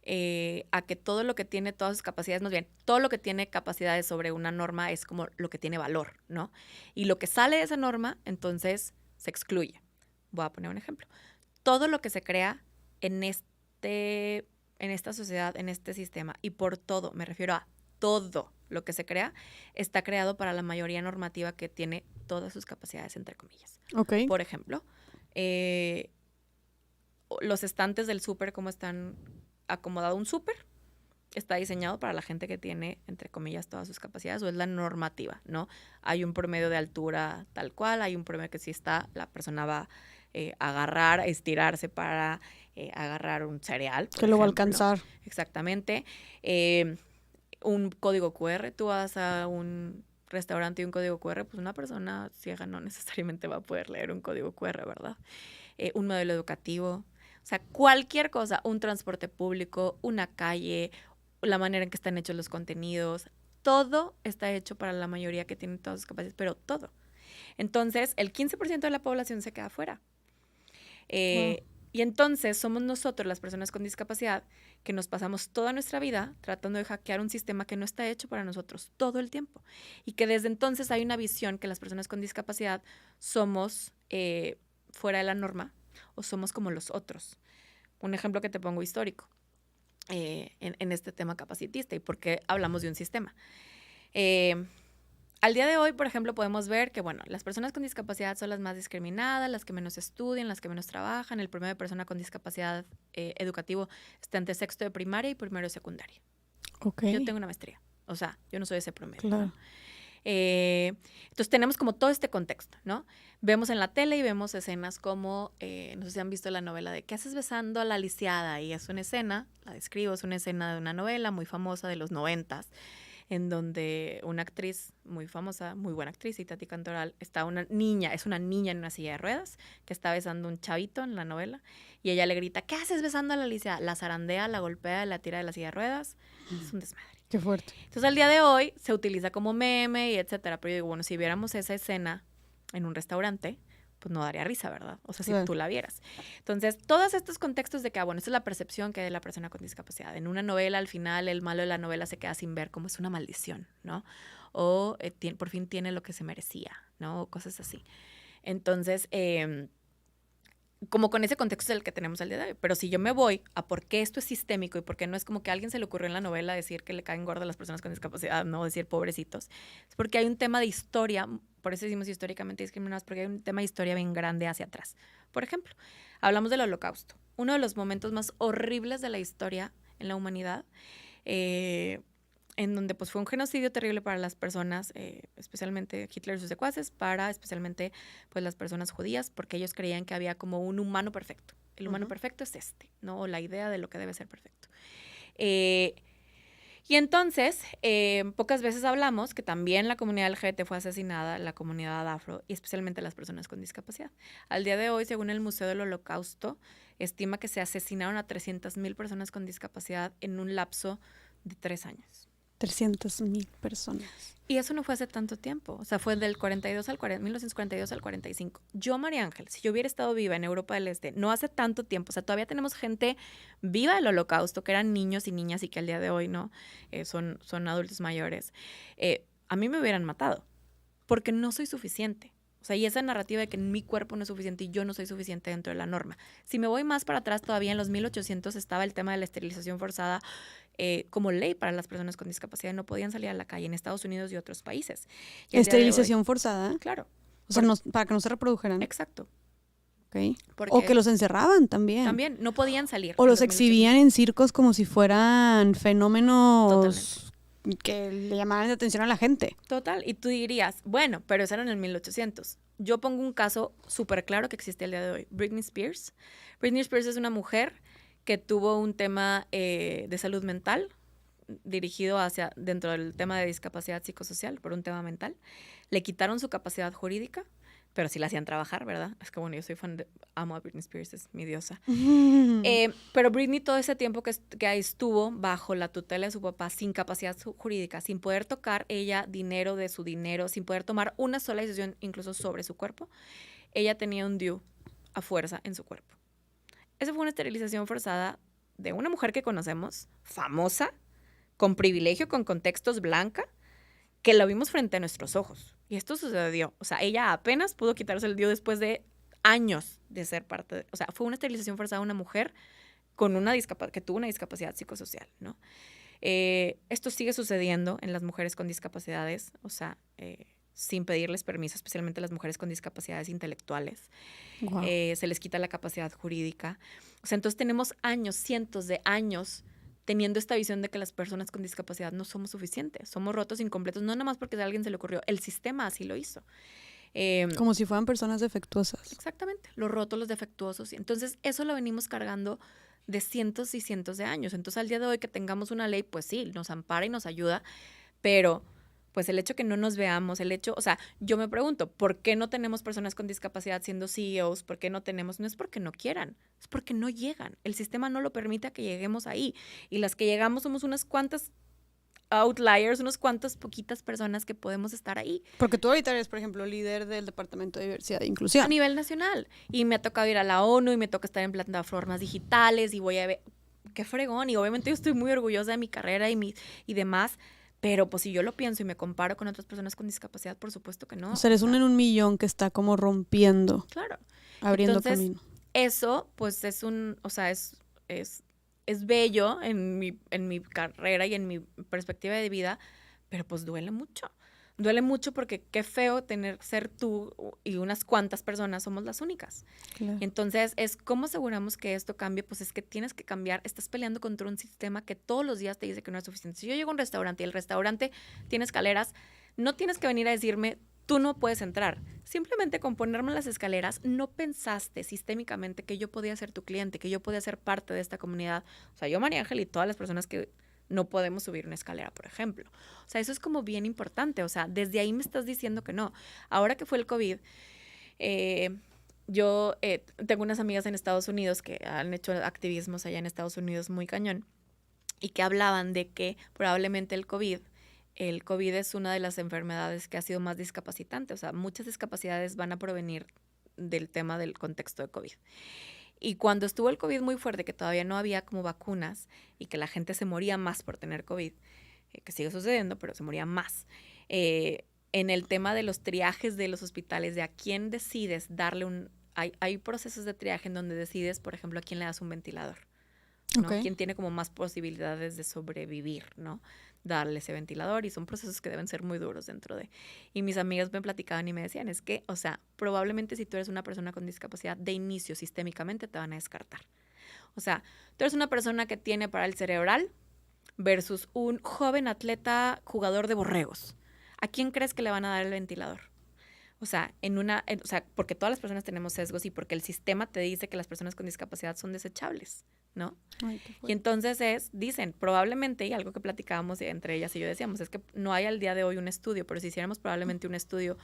a que todo lo que tiene, todas sus capacidades, más bien, todo lo que tiene capacidades sobre una norma es como lo que tiene valor, ¿no? Y lo que sale de esa norma, entonces, se excluye. Voy a poner un ejemplo. Todo lo que se crea en esta sociedad, en este sistema, y por todo, me refiero a todo lo que se crea, está creado para la mayoría normativa que tiene todas sus capacidades, entre comillas. Okay. Por ejemplo, los estantes del súper, cómo están acomodado un súper, está diseñado para la gente que tiene, entre comillas, todas sus capacidades, o es la normativa, ¿no? Hay un promedio de altura tal cual, hay un promedio que si está, la persona va a agarrar, a estirarse para agarrar un cereal, por que lo va a ejemplo. alcanzar. Exactamente. Un código QR, tú vas a un restaurante y un código QR, pues una persona ciega no necesariamente va a poder leer un código QR, ¿verdad? Un modelo educativo, o sea, cualquier cosa, un transporte público, una calle, la manera en que están hechos los contenidos, todo está hecho para la mayoría que tiene todas sus capacidades, pero todo. Entonces, el 15% de la población se queda fuera. Y entonces somos nosotros, las personas con discapacidad, que nos pasamos toda nuestra vida tratando de hackear un sistema que no está hecho para nosotros todo el tiempo. Y que desde entonces hay una visión que las personas con discapacidad somos fuera de la norma o somos como los otros. Un ejemplo que te pongo histórico en este tema capacitista y por qué hablamos de un sistema. Al día de hoy, por ejemplo, podemos ver que, bueno, las personas con discapacidad son las más discriminadas, las que menos estudian, las que menos trabajan. El promedio de persona con discapacidad educativo está entre sexto de primaria y primero de secundaria. Okay. Yo tengo una maestría. O sea, yo no soy ese promedio. Claro. ¿No? Entonces tenemos como todo este contexto, ¿no? Vemos en la tele y vemos escenas como, no sé si han visto la novela de ¿Qué haces besando a la lisiada? Y es una escena, la describo, es una escena de una novela muy famosa de los 90s, en donde una actriz muy famosa, muy buena actriz, Tati Cantoral, está una niña en una silla de ruedas que está besando a un chavito en la novela y ella le grita, ¿qué haces besando a la lisiada? La zarandea, la golpea, la tira de la silla de ruedas. Es un desmadre. Qué fuerte. Entonces, al día de hoy se utiliza como meme y etcétera. Pero yo digo, bueno, si viéramos esa escena en un restaurante, pues no daría risa, ¿verdad? O sea, si tú la vieras. Entonces, todos estos contextos de que, bueno, esta es la percepción que hay de la persona con discapacidad. En una novela, al final, el malo de la novela se queda sin ver como es una maldición, ¿no? O por fin tiene lo que se merecía, ¿no? O cosas así. Entonces, como con ese contexto del que tenemos al día de hoy. Pero si yo me voy a por qué esto es sistémico y por qué no es como que a alguien se le ocurrió en la novela decir que le caen gordas a las personas con discapacidad, no decir pobrecitos, es porque hay un tema de historia, por eso decimos históricamente discriminados, porque hay un tema de historia bien grande hacia atrás. Por ejemplo, hablamos del Holocausto, uno de los momentos más horribles de la historia en la humanidad, en donde pues fue un genocidio terrible para las personas, especialmente Hitler y sus secuaces, para especialmente pues las personas judías, porque ellos creían que había como un humano perfecto. El humano perfecto es este, ¿no? O la idea de lo que debe ser perfecto. Y entonces, pocas veces hablamos que también la comunidad LGBT fue asesinada, la comunidad afro, y especialmente las personas con discapacidad. Al día de hoy, según el Museo del Holocausto, estima que se asesinaron a 300,000 personas con discapacidad en un lapso de 3 años. 300,000 personas. Y eso no fue hace tanto tiempo, o sea, fue del 1942 al 45. Yo, María Ángel, si yo hubiera estado viva en Europa del Este, no hace tanto tiempo, o sea, todavía tenemos gente viva del Holocausto, que eran niños y niñas y que al día de hoy, ¿no? Son adultos mayores. A mí me hubieran matado, porque no soy suficiente. O sea, y esa narrativa de que mi cuerpo no es suficiente y yo no soy suficiente dentro de la norma. Si me voy más para atrás, todavía en los 1800 estaba el tema de la esterilización forzada como ley para las personas con discapacidad. No podían salir a la calle en Estados Unidos y otros países. Y ¿Esterilización forzada? Claro. O sea, para que no se reprodujeran. Exacto. Okay. O que los encerraban también. También, no podían salir. O los exhibían en circos como si fueran fenómenos que le llamaran la atención a la gente. Total, y tú dirías, bueno, pero eso era en el 1800. Yo pongo un caso súper claro que existe el día de hoy. Britney Spears. Britney Spears es una mujer que tuvo un tema de salud mental dirigido hacia dentro del tema de discapacidad psicosocial por un tema mental. Le quitaron su capacidad jurídica, pero sí la hacían trabajar, ¿verdad? Es que bueno, yo soy fan amo a Britney Spears, es mi diosa. Pero Britney todo ese tiempo que estuvo bajo la tutela de su papá, sin capacidad jurídica, sin poder tocar ella dinero de su dinero, sin poder tomar una sola decisión incluso sobre su cuerpo, ella tenía un DIU a fuerza en su cuerpo. Esa fue una esterilización forzada de una mujer que conocemos, famosa, con privilegio, con contextos, blanca, que la vimos frente a nuestros ojos. Y esto sucedió. O sea, ella apenas pudo quitarse el DIU después de años de ser parte de... O sea, fue una esterilización forzada de una mujer con que tuvo una discapacidad psicosocial, ¿no? Esto sigue sucediendo en las mujeres con discapacidades, o sea, sin pedirles permiso, especialmente las mujeres con discapacidades intelectuales. Wow. Se les quita la capacidad jurídica. O sea, entonces tenemos años, cientos de años teniendo esta visión de que las personas con discapacidad no somos suficientes, somos rotos, incompletos, no nada más porque a alguien se le ocurrió, el sistema así lo hizo. Como si fueran personas defectuosas. Exactamente, los rotos, los defectuosos. Entonces, eso lo venimos cargando de cientos y cientos de años. Entonces, al día de hoy que tengamos una ley, pues sí, nos ampara y nos ayuda, pero pues el hecho que no nos veamos, el hecho, o sea, yo me pregunto, ¿por qué no tenemos personas con discapacidad siendo CEOs? ¿Por qué no tenemos? No es porque no quieran, es porque no llegan. El sistema no lo permite a que lleguemos ahí. Y las que llegamos somos unas cuantas outliers, unas cuantas poquitas personas que podemos estar ahí. Porque tú ahorita eres, por ejemplo, líder del Departamento de Diversidad e Inclusión. A nivel nacional. Y me ha tocado ir a la ONU y me toca estar en plataformas digitales y voy a ver, qué fregón. Y obviamente yo estoy muy orgullosa de mi carrera y demás, pero pues si yo lo pienso y me comparo con otras personas con discapacidad, por supuesto que no. O sea, eres uno en un millón que está como rompiendo. Claro. Abriendo Entonces, camino. Eso, pues es o sea, es bello en mi carrera y en mi perspectiva de vida, pero pues duele mucho. Duele mucho porque qué feo ser tú y unas cuantas personas somos las únicas. Claro. Entonces, ¿cómo aseguramos que esto cambie? Pues es que tienes que cambiar. Estás peleando contra un sistema que todos los días te dice que no es suficiente. Si yo llego a un restaurante y el restaurante tiene escaleras, no tienes que venir a decirme, tú no puedes entrar. Simplemente con ponerme las escaleras, no pensaste sistémicamente que yo podía ser tu cliente, que yo podía ser parte de esta comunidad. O sea, yo, María Ángel, y todas las personas que no podemos subir una escalera, por ejemplo. O sea, eso es como bien importante. O sea, desde ahí me estás diciendo que no. Ahora que fue el COVID, yo tengo unas amigas en Estados Unidos que han hecho activismos allá en Estados Unidos muy cañón y que hablaban de que probablemente el COVID es una de las enfermedades que ha sido más discapacitante. O sea, muchas discapacidades van a provenir del tema del contexto de COVID. Y cuando estuvo el COVID muy fuerte, que todavía no había como vacunas y que la gente se moría más por tener COVID, que sigue sucediendo, pero se moría más, en el tema de los triajes de los hospitales, de a quién decides darle hay procesos de triaje en donde decides, por ejemplo, a quién le das un ventilador, ¿no? Okay. Quién tiene como más posibilidades de sobrevivir, ¿no? Darle ese ventilador, y son procesos que deben ser muy duros dentro de. Y mis amigas me platicaban y me decían, es que, o sea, probablemente si tú eres una persona con discapacidad, de inicio sistémicamente te van a descartar. O sea, tú eres una persona que tiene parálisis cerebral versus un joven atleta jugador de borregos. ¿A quién crees que le van a dar el ventilador? O sea, o sea, porque todas las personas tenemos sesgos y porque el sistema te dice que las personas con discapacidad son desechables, ¿no? Ay, y entonces dicen, probablemente, y algo que platicábamos entre ellas y yo decíamos, es que no hay al día de hoy un estudio, pero si hiciéramos probablemente un estudio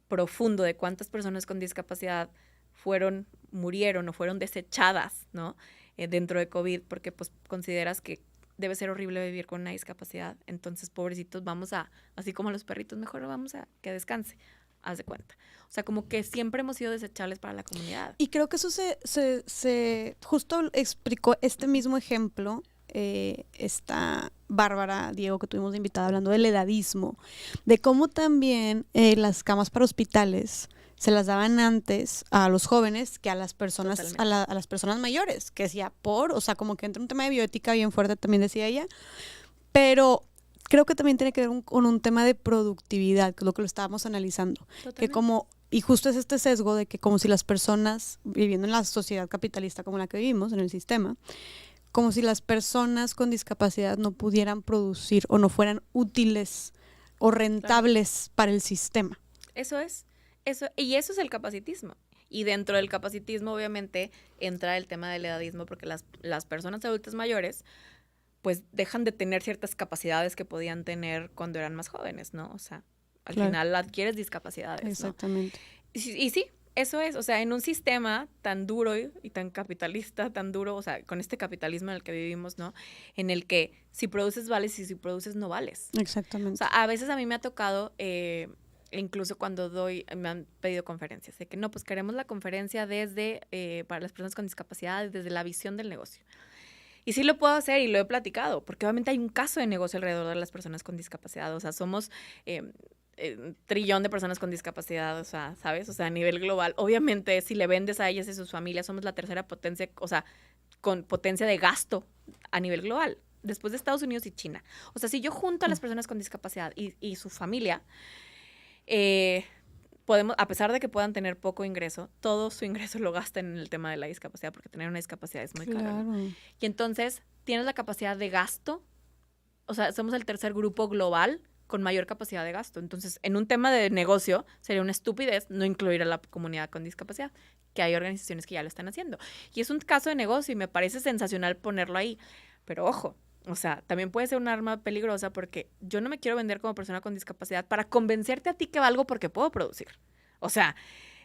profundo de cuántas personas con discapacidad murieron o fueron desechadas, ¿no? Dentro de COVID, porque pues consideras que debe ser horrible vivir con una discapacidad. Entonces, pobrecitos, así como los perritos, mejor vamos a que descanse. Haz de cuenta. O sea, como que siempre hemos sido desechables para la comunidad. Y creo que eso se justo explicó este mismo ejemplo, esta Bárbara Diego que tuvimos de invitada hablando del edadismo, de cómo también las camas para hospitales se las daban antes a los jóvenes que a las personas, a las personas mayores, que decía o sea, como que entra un tema de bioética bien fuerte, también decía ella, pero creo que también tiene que ver con un tema de productividad, que es lo que lo estábamos analizando. Totalmente. Y justo es este sesgo de que como si las personas, viviendo en la sociedad capitalista como la que vivimos, en el sistema, como si las personas con discapacidad no pudieran producir o no fueran útiles o rentables para el sistema. Eso es. Y eso es el capacitismo. Y dentro del capacitismo, obviamente, entra el tema del edadismo, porque las personas adultas mayores pues dejan de tener ciertas capacidades que podían tener cuando eran más jóvenes, ¿no? O sea, al final adquieres discapacidades, exactamente, ¿no? Y sí, eso es, o sea, en un sistema tan duro y tan capitalista, tan duro, o sea, con este capitalismo en el que vivimos, ¿no? En el que si produces vales y si produces no vales. Exactamente. O sea, a veces a mí me ha tocado, incluso cuando me han pedido conferencias, de que no, pues queremos la conferencia para las personas con discapacidad, desde la visión del negocio. Y sí lo puedo hacer y lo he platicado, porque obviamente hay un caso de negocio alrededor de las personas con discapacidad. O sea, somos trillón de personas con discapacidad, o sea, ¿sabes? O sea, a nivel global. Obviamente, si le vendes a ellas y sus familias, somos la tercera potencia, o sea, con potencia de gasto a nivel global, después de Estados Unidos y China. O sea, si yo junto a las personas con discapacidad y su familia, podemos, a pesar de que puedan tener poco ingreso, todo su ingreso lo gastan en el tema de la discapacidad, porque tener una discapacidad es muy caro, ¿no? Y entonces tienes la capacidad de gasto, o sea, somos el tercer grupo global con mayor capacidad de gasto. Entonces, en un tema de negocio, sería una estupidez no incluir a la comunidad con discapacidad, que hay organizaciones que ya lo están haciendo. Y es un caso de negocio y me parece sensacional ponerlo ahí. Pero ojo, o sea, también puede ser un arma peligrosa porque yo no me quiero vender como persona con discapacidad para convencerte a ti que valgo porque puedo producir. O sea,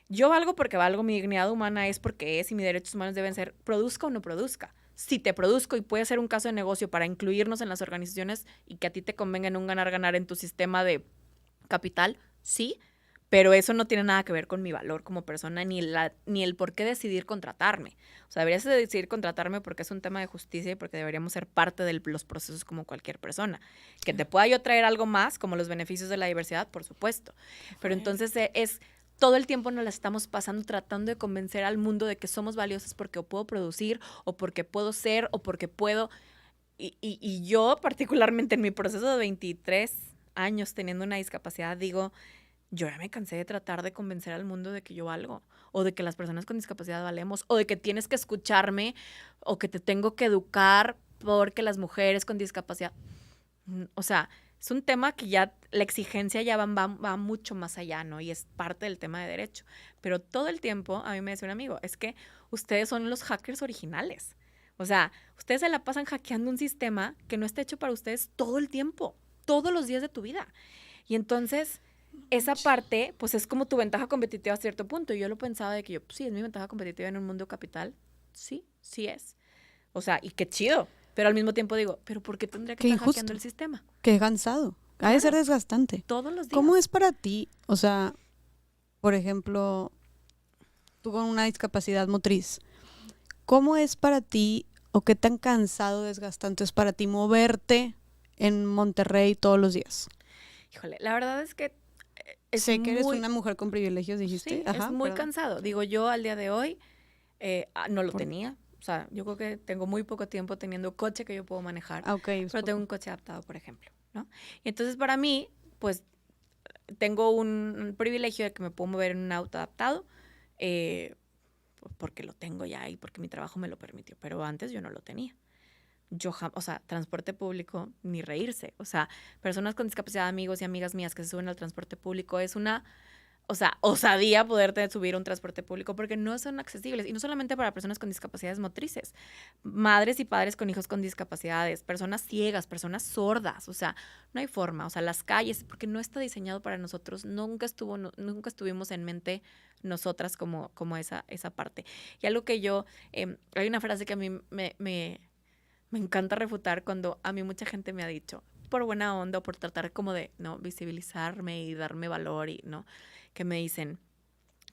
yo valgo porque valgo, mi dignidad humana es porque es y mis derechos humanos deben ser, produzca o no produzca. Si te produzco y puede ser un caso de negocio para incluirnos en las organizaciones y que a ti te convenga en un ganar-ganar en tu sistema de capital, sí, pero eso no tiene nada que ver con mi valor como persona ni el por qué decidir contratarme. O sea, deberías de decidir contratarme porque es un tema de justicia y porque deberíamos ser parte de los procesos como cualquier persona. Que te pueda yo traer algo más, como los beneficios de la diversidad, por supuesto. Pero entonces es todo el tiempo nos la estamos pasando tratando de convencer al mundo de que somos valiosas porque o puedo producir, o porque puedo ser, o porque puedo. Y yo, particularmente en mi proceso de 23 años teniendo una discapacidad, digo, yo ya me cansé de tratar de convencer al mundo de que yo valgo, o de que las personas con discapacidad valemos, o de que tienes que escucharme, o que te tengo que educar porque las mujeres con discapacidad. O sea, es un tema que ya la exigencia ya va mucho más allá, ¿no? Y es parte del tema de derecho. Pero todo el tiempo, a mí me decía un amigo, es que ustedes son los hackers originales. O sea, ustedes se la pasan hackeando un sistema que no está hecho para ustedes todo el tiempo, todos los días de tu vida. Y entonces, esa parte, pues es como tu ventaja competitiva a cierto punto. Y yo lo pensaba de que yo, pues, sí, es mi ventaja competitiva en un mundo capital. Sí, sí es. O sea, y qué chido. Pero al mismo tiempo digo, ¿pero por qué tendría que estar hackeando el sistema? Qué cansado. Ha de ser desgastante. Todos los días. ¿Cómo es para ti? O sea, por ejemplo, tú con una discapacidad motriz, ¿cómo es para ti o qué tan cansado, desgastante es para ti moverte en Monterrey todos los días? Híjole, la verdad es que sé que eres una mujer con privilegios, dijiste. Sí, es muy cansado. Digo, yo al día de hoy no lo tenía. O sea, yo creo que tengo muy poco tiempo teniendo coche que yo puedo manejar. Pero tengo un coche adaptado, por ejemplo, ¿no? Y entonces para mí, pues, tengo un privilegio de que me puedo mover en un auto adaptado porque lo tengo ya y porque mi trabajo me lo permitió. Pero antes yo no lo tenía. O sea, transporte público, ni reírse. O sea, personas con discapacidad, amigos y amigas mías que se suben al transporte público, es una, o sea, osadía poderte subir a un transporte público porque no son accesibles. Y no solamente para personas con discapacidades motrices, madres y padres con hijos con discapacidades, personas ciegas, personas sordas. O sea, no hay forma. O sea, las calles, porque no está diseñado para nosotros. Nunca estuvimos en mente nosotras como esa parte. Y algo que yo, hay una frase que a mí me encanta refutar cuando a mí mucha gente me ha dicho, por buena onda o por tratar como de, ¿no?, visibilizarme y darme valor y, ¿no?, que me dicen,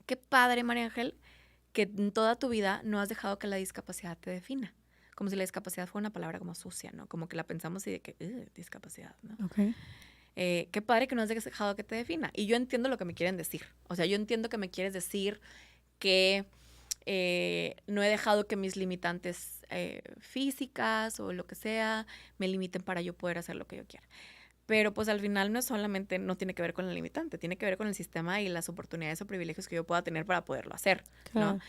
qué padre, María Ángel, que en toda tu vida no has dejado que la discapacidad te defina. Como si la discapacidad fuera una palabra como sucia, ¿no? Como que la pensamos y de que, discapacidad, ¿no? Okay. Qué padre que no has dejado que te defina. Y yo entiendo lo que me quieren decir. O sea, yo entiendo que me quieres decir que no he dejado que mis limitantes físicas o lo que sea me limiten para yo poder hacer lo que yo quiera. Pero pues al final no tiene que ver con la limitante, tiene que ver con el sistema y las oportunidades o privilegios que yo pueda tener para poderlo hacer, claro, ¿no?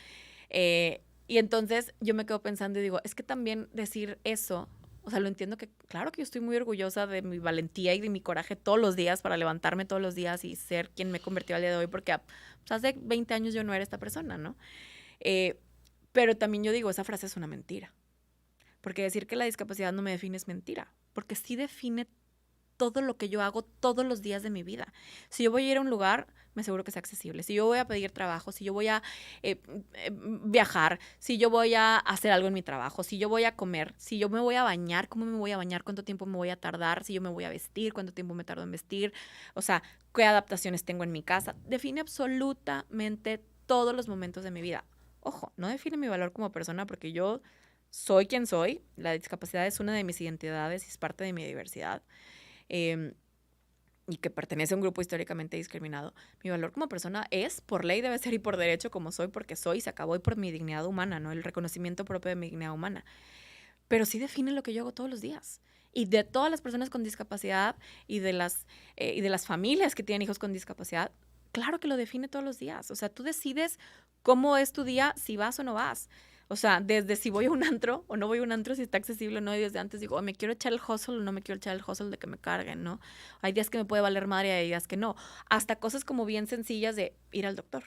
Y entonces yo me quedo pensando y digo, es que también decir eso, o sea, lo entiendo que, claro que yo estoy muy orgullosa de mi valentía y de mi coraje todos los días para levantarme todos los días y ser quien me convirtió al día de hoy, porque pues, hace 20 años yo no era esta persona, ¿no? Pero también yo digo, esa frase es una mentira. Porque decir que la discapacidad no me define es mentira. Porque sí define todo lo que yo hago todos los días de mi vida. Si yo voy a ir a un lugar, me aseguro que sea accesible. Si yo voy a pedir trabajo, si yo voy a viajar, si yo voy a hacer algo en mi trabajo, si yo voy a comer, si yo me voy a bañar, ¿cómo me voy a bañar? ¿Cuánto tiempo me voy a tardar? Si yo me voy a vestir, ¿cuánto tiempo me tardo en vestir? O sea, ¿qué adaptaciones tengo en mi casa? Define absolutamente todos los momentos de mi vida. Ojo, no define mi valor como persona porque yo soy quien soy. La discapacidad es una de mis identidades y es parte de mi diversidad. Y que pertenece a un grupo históricamente discriminado. Mi valor como persona es, por ley debe ser y por derecho como soy, porque soy, se acabó y por mi dignidad humana, ¿no? El reconocimiento propio de mi dignidad humana. Pero sí define lo que yo hago todos los días. Y de todas las personas con discapacidad y de las familias que tienen hijos con discapacidad, claro que lo define todos los días. O sea, tú decides cómo es tu día, si vas o no vas. O sea, desde si voy a un antro o no voy a un antro, si está accesible o no, y desde antes digo, me quiero echar el hustle o no me quiero echar el hustle de que me carguen, ¿no? Hay días que me puede valer madre y hay días que no. Hasta cosas como bien sencillas de ir al doctor.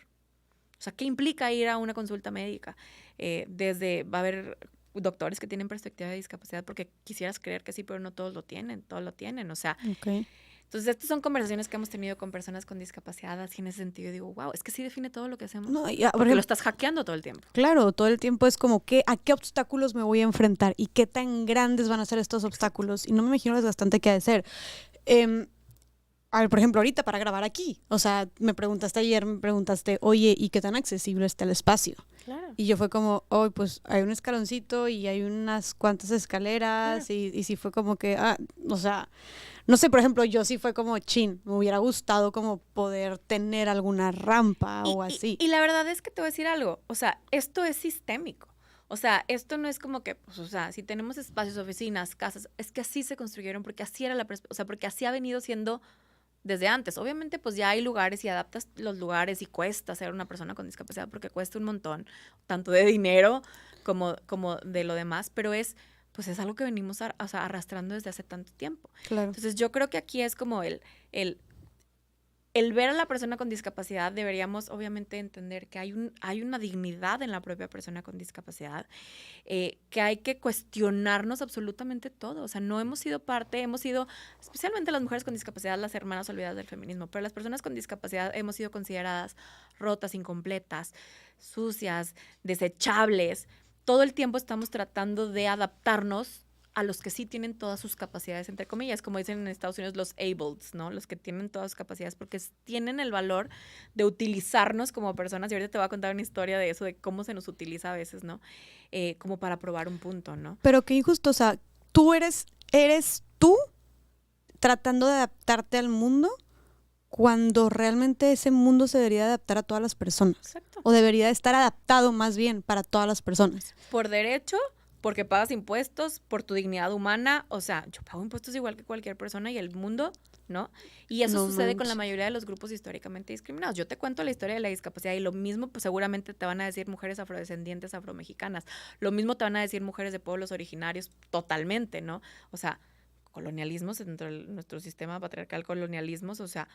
O sea, ¿qué implica ir a una consulta médica? Va a haber doctores que tienen perspectiva de discapacidad porque quisieras creer que sí, pero no todos lo tienen, o sea... Okay. Entonces, estas son conversaciones que hemos tenido con personas con discapacidad, así en ese sentido. Yo digo, wow, es que sí define todo lo que hacemos. No, porque ejemplo, lo estás hackeando todo el tiempo. Claro, todo el tiempo es como, ¿a qué obstáculos me voy a enfrentar? ¿Y qué tan grandes van a ser estos obstáculos? Y no me imagino lo desgastante que ha de ser. Por ejemplo, ahorita para grabar aquí. O sea, me preguntaste, oye, ¿y qué tan accesible está el espacio? Claro. Y yo fue como, pues hay un escaloncito y hay unas cuantas escaleras. Claro. Y sí fue como que, o sea... No sé, por ejemplo, yo sí fue como me hubiera gustado como poder tener alguna rampa o así. Y la verdad es que te voy a decir algo, o sea, esto es sistémico. O sea, esto no es como que, pues, o sea, si tenemos espacios, oficinas, casas, es que así se construyeron porque así era porque así ha venido siendo desde antes. Obviamente, pues ya hay lugares y adaptas los lugares y cuesta ser una persona con discapacidad porque cuesta un montón, tanto de dinero como de lo demás, pero es algo que venimos arrastrando desde hace tanto tiempo. Claro. Entonces, yo creo que aquí es como el ver a la persona con discapacidad, deberíamos obviamente entender que hay una dignidad en la propia persona con discapacidad, que hay que cuestionarnos absolutamente todo. O sea, no hemos sido especialmente las mujeres con discapacidad, las hermanas olvidadas del feminismo, pero las personas con discapacidad hemos sido consideradas rotas, incompletas, sucias, desechables. Todo el tiempo estamos tratando de adaptarnos a los que sí tienen todas sus capacidades, entre comillas, como dicen en Estados Unidos los abled, ¿no? Los que tienen todas sus capacidades porque tienen el valor de utilizarnos como personas. Y ahorita te voy a contar una historia de eso, de cómo se nos utiliza a veces, ¿no? Como para probar un punto, ¿no? Pero qué injusto, o sea, tú eres tú tratando de adaptarte al mundo cuando realmente ese mundo se debería adaptar a todas las personas. Exacto. O debería estar adaptado más bien para todas las personas. Por derecho, porque pagas impuestos, por tu dignidad humana. O sea, yo pago impuestos igual que cualquier persona y el mundo, ¿no? Y eso sucede con la mayoría de los grupos históricamente discriminados. Yo te cuento la historia de la discapacidad y lo mismo, pues seguramente te van a decir mujeres afrodescendientes, afromexicanas. Lo mismo te van a decir mujeres de pueblos originarios totalmente, ¿no? O sea, colonialismos dentro de nuestro sistema patriarcal, colonialismos, o sea,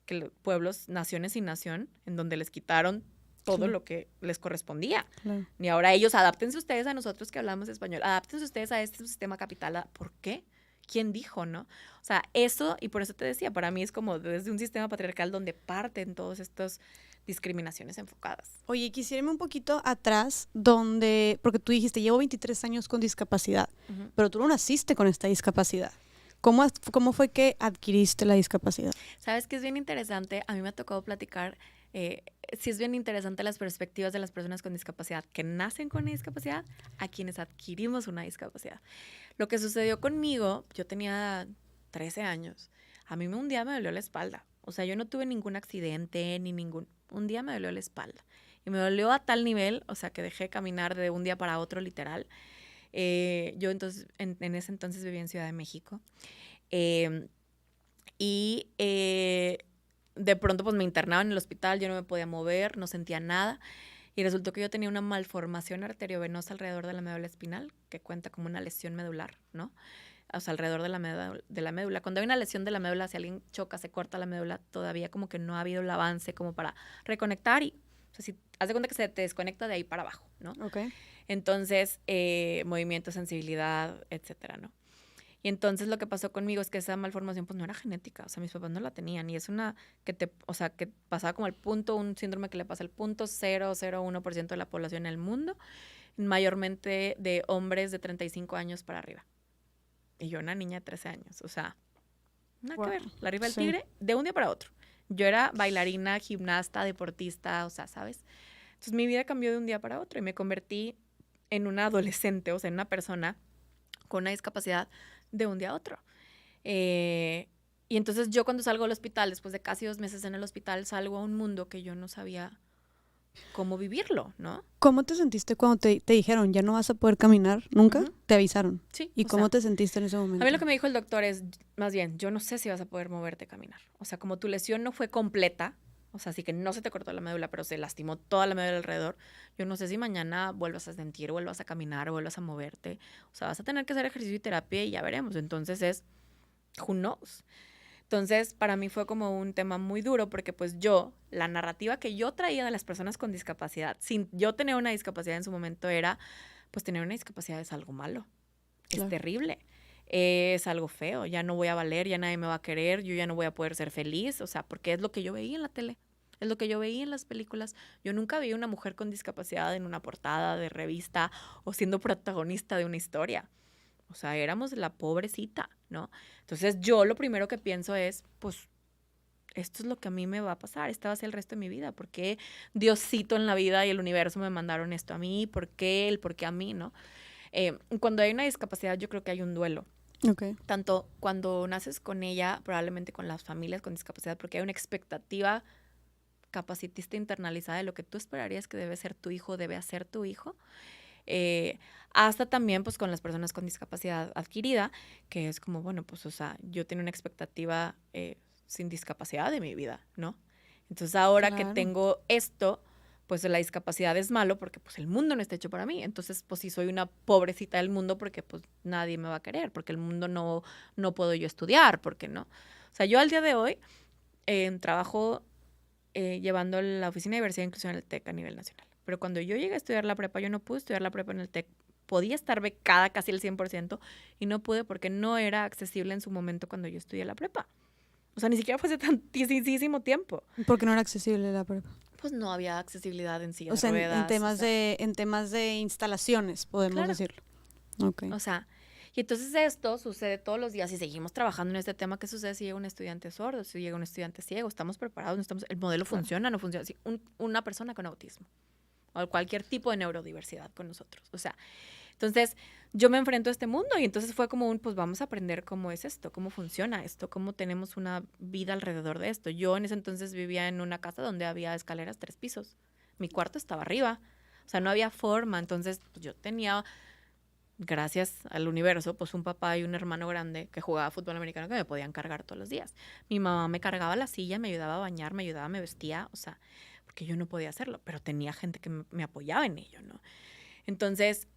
que pueblos, naciones sin nación, en donde les quitaron todo lo que les correspondía. Claro. Y ahora ellos, adáptense ustedes a nosotros que hablamos español, adáptense ustedes a este sistema capital. ¿Por qué? ¿Quién dijo, no? O sea, eso, y por eso te decía, para mí es como desde un sistema patriarcal donde parten todas estas discriminaciones enfocadas. Oye, quisiera irme un poquito atrás porque tú dijiste, llevo 23 años con discapacidad, pero tú no naciste con esta discapacidad. ¿Cómo fue que adquiriste la discapacidad? ¿Sabes qué es bien interesante? A mí me ha tocado platicar, sí es bien interesante las perspectivas de las personas con discapacidad que nacen con una discapacidad a quienes adquirimos una discapacidad. Lo que sucedió conmigo, yo tenía 13 años, a mí un día me dolió la espalda. O sea, yo no tuve ningún accidente, un día me dolió la espalda. Y me dolió a tal nivel, o sea, que dejé de caminar de un día para otro, literal. Yo entonces, en ese entonces vivía en Ciudad de México. De pronto pues me internaban en el hospital, yo no me podía mover, no sentía nada. Y resultó que yo tenía una malformación arteriovenosa alrededor de la médula espinal, que cuenta como una lesión medular, ¿no? O sea, alrededor de la médula. Cuando hay una lesión de la médula, si alguien choca, se corta la médula, todavía como que no ha habido el avance como para reconectar y, o sea, si haz de cuenta que se te desconecta de ahí para abajo, ¿no? Okay. Entonces, movimiento, sensibilidad, etcétera, ¿no? Y entonces lo que pasó conmigo es que esa malformación pues no era genética, o sea, mis papás no la tenían y es una que pasaba como un síndrome que le pasa al 0.001% de la población en el mundo, mayormente de hombres de 35 años para arriba. Y yo una niña de 13 años, o sea, nada que ver, la rifa del tigre de un día para otro. Yo era bailarina, gimnasta, deportista, o sea, ¿sabes? Entonces mi vida cambió de un día para otro y me convertí en una adolescente, o sea, en una persona con una discapacidad de un día a otro. Y entonces yo cuando salgo del hospital, después de casi 2 meses en el hospital, salgo a un mundo que yo no sabía cómo vivirlo, ¿no? ¿Cómo te sentiste cuando te dijeron, ya no vas a poder caminar nunca? Te avisaron. Sí. ¿Y cómo te sentiste en ese momento? A mí lo que me dijo el doctor es, más bien, yo no sé si vas a poder moverte a caminar. O sea, como tu lesión no fue completa, o sea, así que no se te cortó la médula, pero se lastimó toda la médula alrededor, yo no sé si mañana vuelvas a sentir, vuelvas a caminar, vuelvas a moverte. O sea, vas a tener que hacer ejercicio y terapia y ya veremos. Entonces who knows. Entonces, para mí fue como un tema muy duro porque pues la narrativa que yo traía de las personas con discapacidad, sin yo tener una discapacidad en su momento era, pues tener una discapacidad es algo malo, Claro. es terrible, es algo feo, ya no voy a valer, ya nadie me va a querer, yo ya no voy a poder ser feliz, o sea, porque es lo que yo veía en la tele, es lo que yo veía en las películas. Yo nunca vi una mujer con discapacidad en una portada de revista o siendo protagonista de una historia. O sea, éramos la pobrecita, ¿no? Entonces yo lo primero que pienso es, pues, esto es lo que a mí me va a pasar, esta va a ser el resto de mi vida. ¿Por qué Diosito en la vida y el universo me mandaron esto a mí? ¿Por qué a mí, no? Cuando hay una discapacidad, yo creo que hay un duelo. Okay. Tanto cuando naces con ella, probablemente con las familias con discapacidad, porque hay una expectativa capacitista internalizada de lo que tú esperarías que debe ser tu hijo, debe hacer tu hijo. Hasta también pues con las personas con discapacidad adquirida, que es como, bueno, pues o sea, yo tengo una expectativa sin discapacidad de mi vida, ¿no? Entonces ahora que tengo esto, pues la discapacidad es malo porque pues el mundo no está hecho para mí. Entonces pues sí soy una pobrecita del mundo porque pues nadie me va a querer, porque el mundo no puedo yo estudiar, porque no. O sea, yo al día de hoy trabajo llevando la Oficina de Diversidad e Inclusión en el TEC a nivel nacional. Pero cuando yo llegué a estudiar la prepa, yo no pude estudiar la prepa en el TEC. Podía estar becada casi el 100% y no pude porque no era accesible en su momento cuando yo estudié la prepa. O sea, ni siquiera fue hace tantísimo tiempo. ¿Por qué no era accesible la prepa? Pues no había accesibilidad en sillas o sea, de ruedas. En temas de instalaciones, podemos decirlo. Okay. O sea, y entonces esto sucede todos los días y seguimos trabajando en este tema. ¿Qué sucede si llega un estudiante sordo, si llega un estudiante ciego? ¿Estamos preparados? ¿El modelo funciona? ¿No funciona? Sí, una persona con autismo o cualquier tipo de neurodiversidad con nosotros. O sea, entonces yo me enfrento a este mundo y entonces fue como pues vamos a aprender cómo es esto, cómo funciona esto, cómo tenemos una vida alrededor de esto. Yo en ese entonces vivía en una casa donde había escaleras 3 pisos. Mi cuarto estaba arriba. O sea, no había forma. Entonces pues, yo tenía, gracias al universo, pues un papá y un hermano grande que jugaba fútbol americano que me podían cargar todos los días. Mi mamá me cargaba la silla, me ayudaba a bañar, me vestía, o sea, porque yo no podía hacerlo, pero tenía gente que me apoyaba en ello, ¿no? Entonces,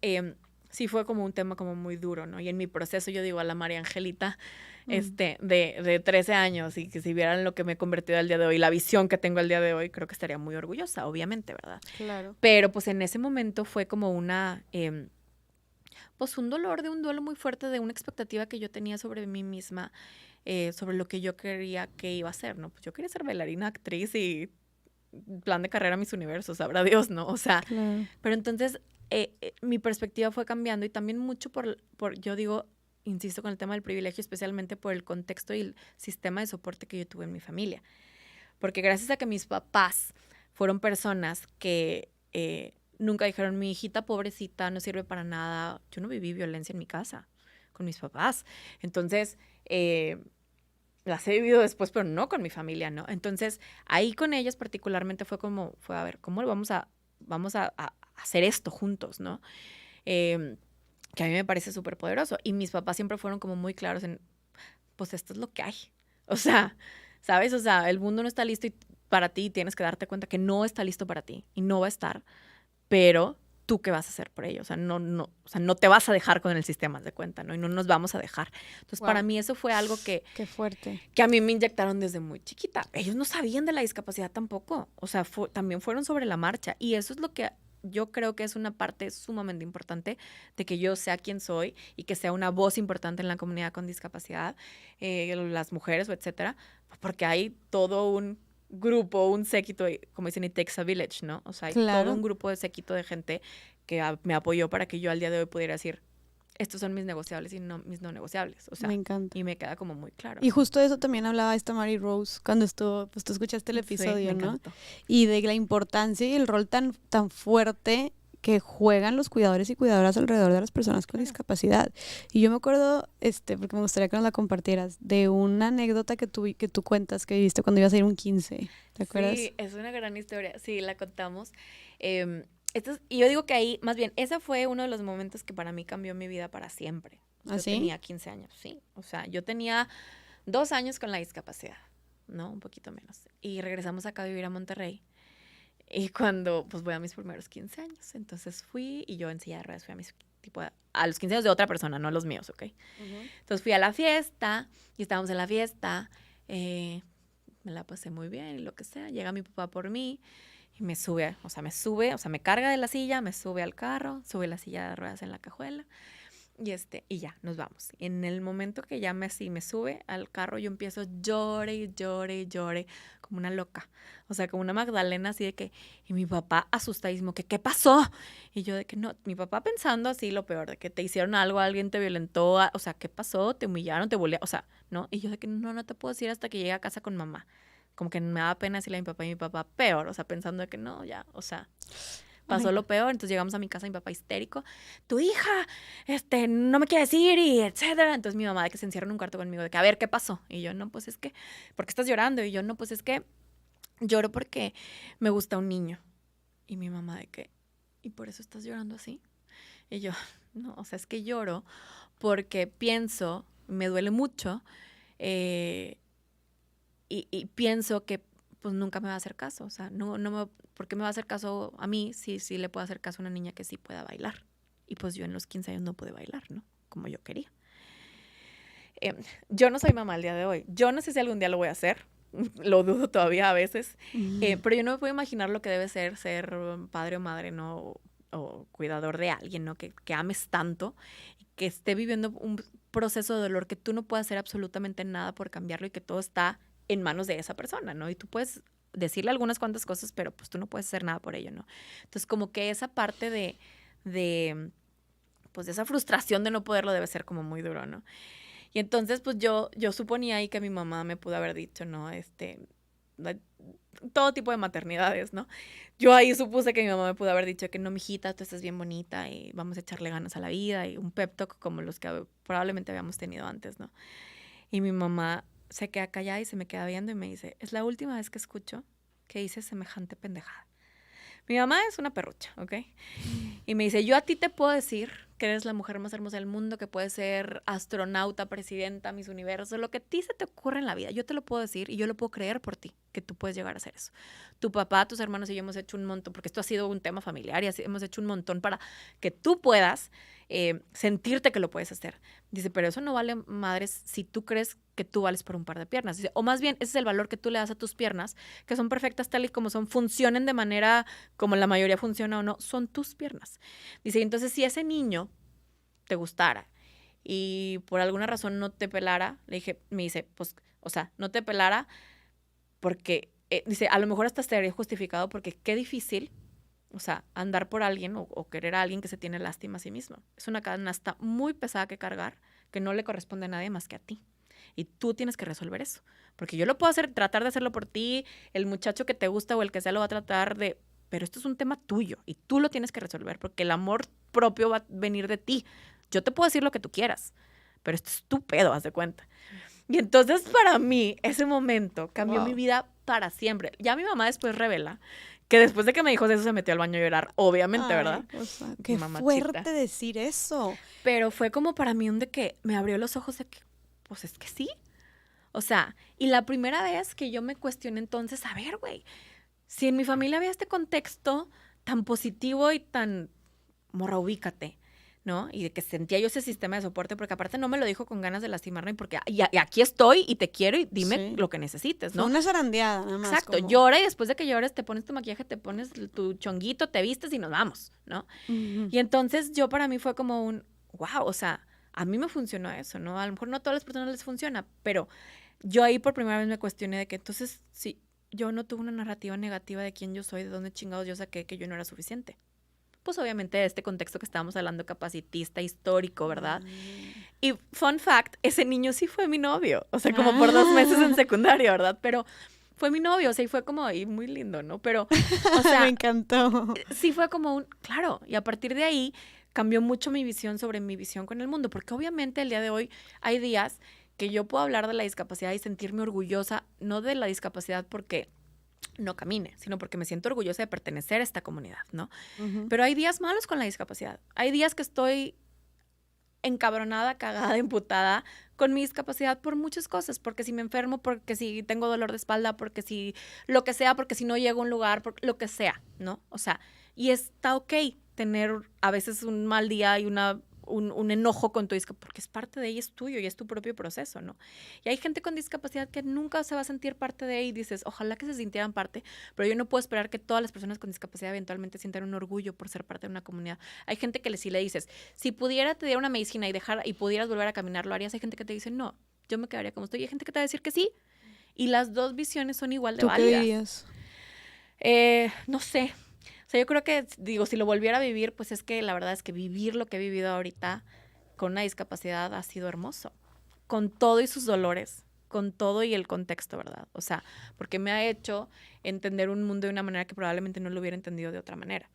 sí fue como un tema como muy duro, ¿no? Y en mi proceso yo digo a la María Angelita de 13 años y que si vieran lo que me he convertido al día de hoy, la visión que tengo al día de hoy, creo que estaría muy orgullosa, obviamente, ¿verdad? Claro. Pero pues en ese momento fue como una... pues un duelo muy fuerte de una expectativa que yo tenía sobre mí misma, sobre lo que yo quería que iba a ser, ¿no? Pues yo quería ser bailarina, actriz y plan de carrera Miss Universo, sabrá Dios, ¿no? O sea, pero entonces mi perspectiva fue cambiando y también mucho por, yo digo, insisto con el tema del privilegio, especialmente por el contexto y el sistema de soporte que yo tuve en mi familia. Porque gracias a que mis papás fueron personas que nunca dijeron, mi hijita pobrecita no sirve para nada. Yo no viví violencia en mi casa con mis papás. Entonces, las he vivido después, pero no con mi familia, ¿no? Entonces, ahí con ellas particularmente fue a ver, ¿cómo vamos a hacer esto juntos, ¿no? Que a mí me parece súper poderoso. Y mis papás siempre fueron como muy claros en, pues esto es lo que hay. O sea, ¿sabes? O sea, el mundo no está listo para ti y tienes que darte cuenta que no está listo para ti y no va a estar, pero tú qué vas a hacer por ello. O sea, no te vas a dejar con el sistema de cuenta, ¿no? Y no nos vamos a dejar. Entonces, para mí eso fue algo que... Qué fuerte. Que a mí me inyectaron desde muy chiquita. Ellos no sabían de la discapacidad tampoco. O sea, también fueron sobre la marcha. Y eso es lo que yo creo que es una parte sumamente importante de que yo sea quien soy y que sea una voz importante en la comunidad con discapacidad, las mujeres o etcétera, porque hay todo un grupo, un séquito, como dicen, it takes a village, ¿no? O sea, hay todo un grupo de séquito de gente que me apoyó para que yo al día de hoy pudiera decir, estos son mis negociables y no mis no negociables. O sea, me encanta. Y me queda como muy claro. Y justo de eso también hablaba esta Mary Rose cuando estuvo, pues tú escuchaste el episodio, sí, me ¿no? encantó. Y de la importancia y el rol tan fuerte que juegan los cuidadores y cuidadoras alrededor de las personas con discapacidad. Y yo me acuerdo, porque me gustaría que nos la compartieras, de una anécdota que tú cuentas que viviste cuando ibas a ir un 15. ¿Te acuerdas? Sí, es una gran historia. Sí, la contamos. Y yo digo que ahí, más bien, ese fue uno de los momentos que para mí cambió mi vida para siempre. Yo ¿Ah, sí? tenía 15 años, sí. O sea, yo tenía 2 años con la discapacidad. ¿no? Un poquito menos. Y regresamos acá a vivir a Monterrey. Y cuando, pues, voy a mis primeros 15 años. Entonces fui, y yo en silla de ruedas fui a los 15 años de otra persona, no los míos, ¿ok? Entonces fui a la fiesta, y estábamos en la fiesta, me la pasé muy bien, y lo que sea. Llega mi papá por mí, y me carga de la silla, me sube al carro, sube la silla de ruedas en la cajuela, y ya, nos vamos. En el momento que ya me sube al carro, yo empiezo llore y llore y llore como una loca. O sea, como una Magdalena, así de que, y mi papá asustadísimo, que, ¿qué pasó? Y yo de que no, mi papá pensando así lo peor, de que te hicieron algo, alguien te violentó, o sea, ¿qué pasó? ¿Te humillaron? ¿Te bullearon? O sea, ¿no? Y yo de que no te puedo decir hasta que llegue a casa con mamá. Como que me daba pena decirle a mi papá, y mi papá peor, o sea, pensando de que no, ya, o sea, pasó lo peor. Entonces llegamos a mi casa, mi papá histérico, tu hija, no me quiere decir, y etcétera. Entonces mi mamá de que se encierra en un cuarto conmigo, de que, a ver, ¿qué pasó? Y yo, no, pues es que, ¿por qué estás llorando? Y yo, no, pues es que lloro porque me gusta un niño. Y mi mamá de que, ¿y por eso estás llorando así? Y yo, no, o sea, es que lloro porque pienso, me duele mucho, y pienso que pues nunca me va a hacer caso. O sea, ¿por qué me va a hacer caso a mí si le puedo hacer caso a una niña que sí pueda bailar? Y pues yo en los 15 años no pude bailar, ¿no? Como yo quería. Yo no soy mamá al día de hoy. Yo no sé si algún día lo voy a hacer. Lo dudo todavía a veces. Pero yo no me puedo imaginar lo que debe ser padre o madre, ¿no? O cuidador de alguien, ¿no? Que ames tanto, que esté viviendo un proceso de dolor que tú no puedas hacer absolutamente nada por cambiarlo y que todo está en manos de esa persona, ¿no? Y tú puedes decirle algunas cuantas cosas, pero pues tú no puedes hacer nada por ello, ¿no? Entonces, como que esa parte pues de esa frustración de no poderlo debe ser como muy duro, ¿no? Y entonces, pues yo suponía ahí que mi mamá me pudo haber dicho, ¿no? Todo tipo de maternidades, ¿no? Yo ahí supuse que mi mamá me pudo haber dicho que no, mijita, tú estás bien bonita y vamos a echarle ganas a la vida, y un pep talk como los que probablemente habíamos tenido antes, ¿no? Y mi mamá se queda callada y se me queda viendo y me dice, es la última vez que escucho que dices semejante pendejada. Mi mamá es una perrucha, ¿ok? Y me dice, yo a ti te puedo decir que eres la mujer más hermosa del mundo, que puedes ser astronauta, presidenta, Miss Universo, lo que a ti se te ocurre en la vida. Yo te lo puedo decir y yo lo puedo creer por ti, que tú puedes llegar a hacer eso. Tu papá, tus hermanos y yo hemos hecho un montón, porque esto ha sido un tema familiar, y hemos hecho un montón para que tú puedas sentirte que lo puedes hacer. Dice, pero eso no vale madres si tú crees que tú vales por un par de piernas. Dice, o más bien, ese es el valor que tú le das a tus piernas, que son perfectas tal y como son, funcionen de manera como la mayoría funciona o no, son tus piernas. Dice, entonces si ese niño te gustara y por alguna razón no te pelara, me dice, pues, o sea, no te pelara porque, dice, a lo mejor hasta estaría justificado porque qué difícil, o sea, andar por alguien o querer a alguien que se tiene lástima a sí mismo. Es una canasta muy pesada que cargar, que no le corresponde a nadie más que a ti. Y tú tienes que resolver eso. Porque yo lo puedo hacer, tratar de hacerlo por ti, el muchacho que te gusta o el que sea lo va a tratar de... Pero esto es un tema tuyo y tú lo tienes que resolver porque el amor propio va a venir de ti. Yo te puedo decir lo que tú quieras, pero esto es tu pedo, haz de cuenta. Y entonces para mí ese momento cambió mi vida para siempre. Ya mi mamá después revela que después de que me dijo eso se metió al baño a llorar, obviamente, ¿verdad? O sea, qué fuerte decir eso. Pero fue como para mí un de que me abrió los ojos de que, pues es que sí. O sea, y la primera vez que yo me cuestioné entonces, a ver, güey, si en mi familia había este contexto tan positivo y tan morra, ubícate, ¿no? Y de que sentía yo ese sistema de soporte, porque aparte no me lo dijo con ganas de lastimarme, porque y aquí estoy y te quiero y dime lo que necesites, ¿no? Fue una zarandeada, nada más. Exacto, llora y después de que llores te pones tu maquillaje, te pones tu chonguito, te vistes y nos vamos, ¿no? Y entonces yo para mí fue como un, wow, o sea, a mí me funcionó eso, ¿no? A lo mejor no a todas las personas les funciona, pero yo ahí por primera vez me cuestioné de que entonces, sí, yo no tuve una narrativa negativa de quién yo soy, de dónde chingados yo saqué que yo no era suficiente. Pues obviamente de este contexto que estábamos hablando, capacitista, histórico, ¿verdad? Y fun fact, ese niño sí fue mi novio, o sea, como por 2 meses en secundaria, ¿verdad? Pero fue mi novio, o sea, y fue como, y muy lindo, ¿no? Pero, o sea, me encantó. Sí fue como claro, y a partir de ahí cambió mucho mi visión sobre mi visión con el mundo, porque obviamente el día de hoy hay días que yo puedo hablar de la discapacidad y sentirme orgullosa, no de la discapacidad porque no camine, sino porque me siento orgullosa de pertenecer a esta comunidad, ¿no? Pero hay días malos con la discapacidad. Hay días que estoy encabronada, cagada, emputada con mi discapacidad por muchas cosas, porque si me enfermo, porque si tengo dolor de espalda, porque si lo que sea, porque si no llego a un lugar, por lo que sea, ¿no? O sea, y está ok tener a veces un mal día y un enojo con tu discapacidad, porque es parte de ella, es tuyo y es tu propio proceso, ¿no? Y hay gente con discapacidad que nunca se va a sentir parte de ella y dices, ojalá que se sintieran parte, pero yo no puedo esperar que todas las personas con discapacidad eventualmente sientan un orgullo por ser parte de una comunidad. Hay gente que si le dices, si pudiera te diera una medicina y pudieras volver a caminar, ¿lo harías? Hay gente que te dice, no, yo me quedaría como estoy. Y hay gente que te va a decir que sí. Y las dos visiones son igual de ¿Tú qué válidas. dirías? No sé. O sea, yo creo que, digo, si lo volviera a vivir, pues es que la verdad es que vivir lo que he vivido ahorita con una discapacidad ha sido hermoso. Con todo y sus dolores, con todo y el contexto, ¿verdad? O sea, porque me ha hecho entender un mundo de una manera que probablemente no lo hubiera entendido de otra manera.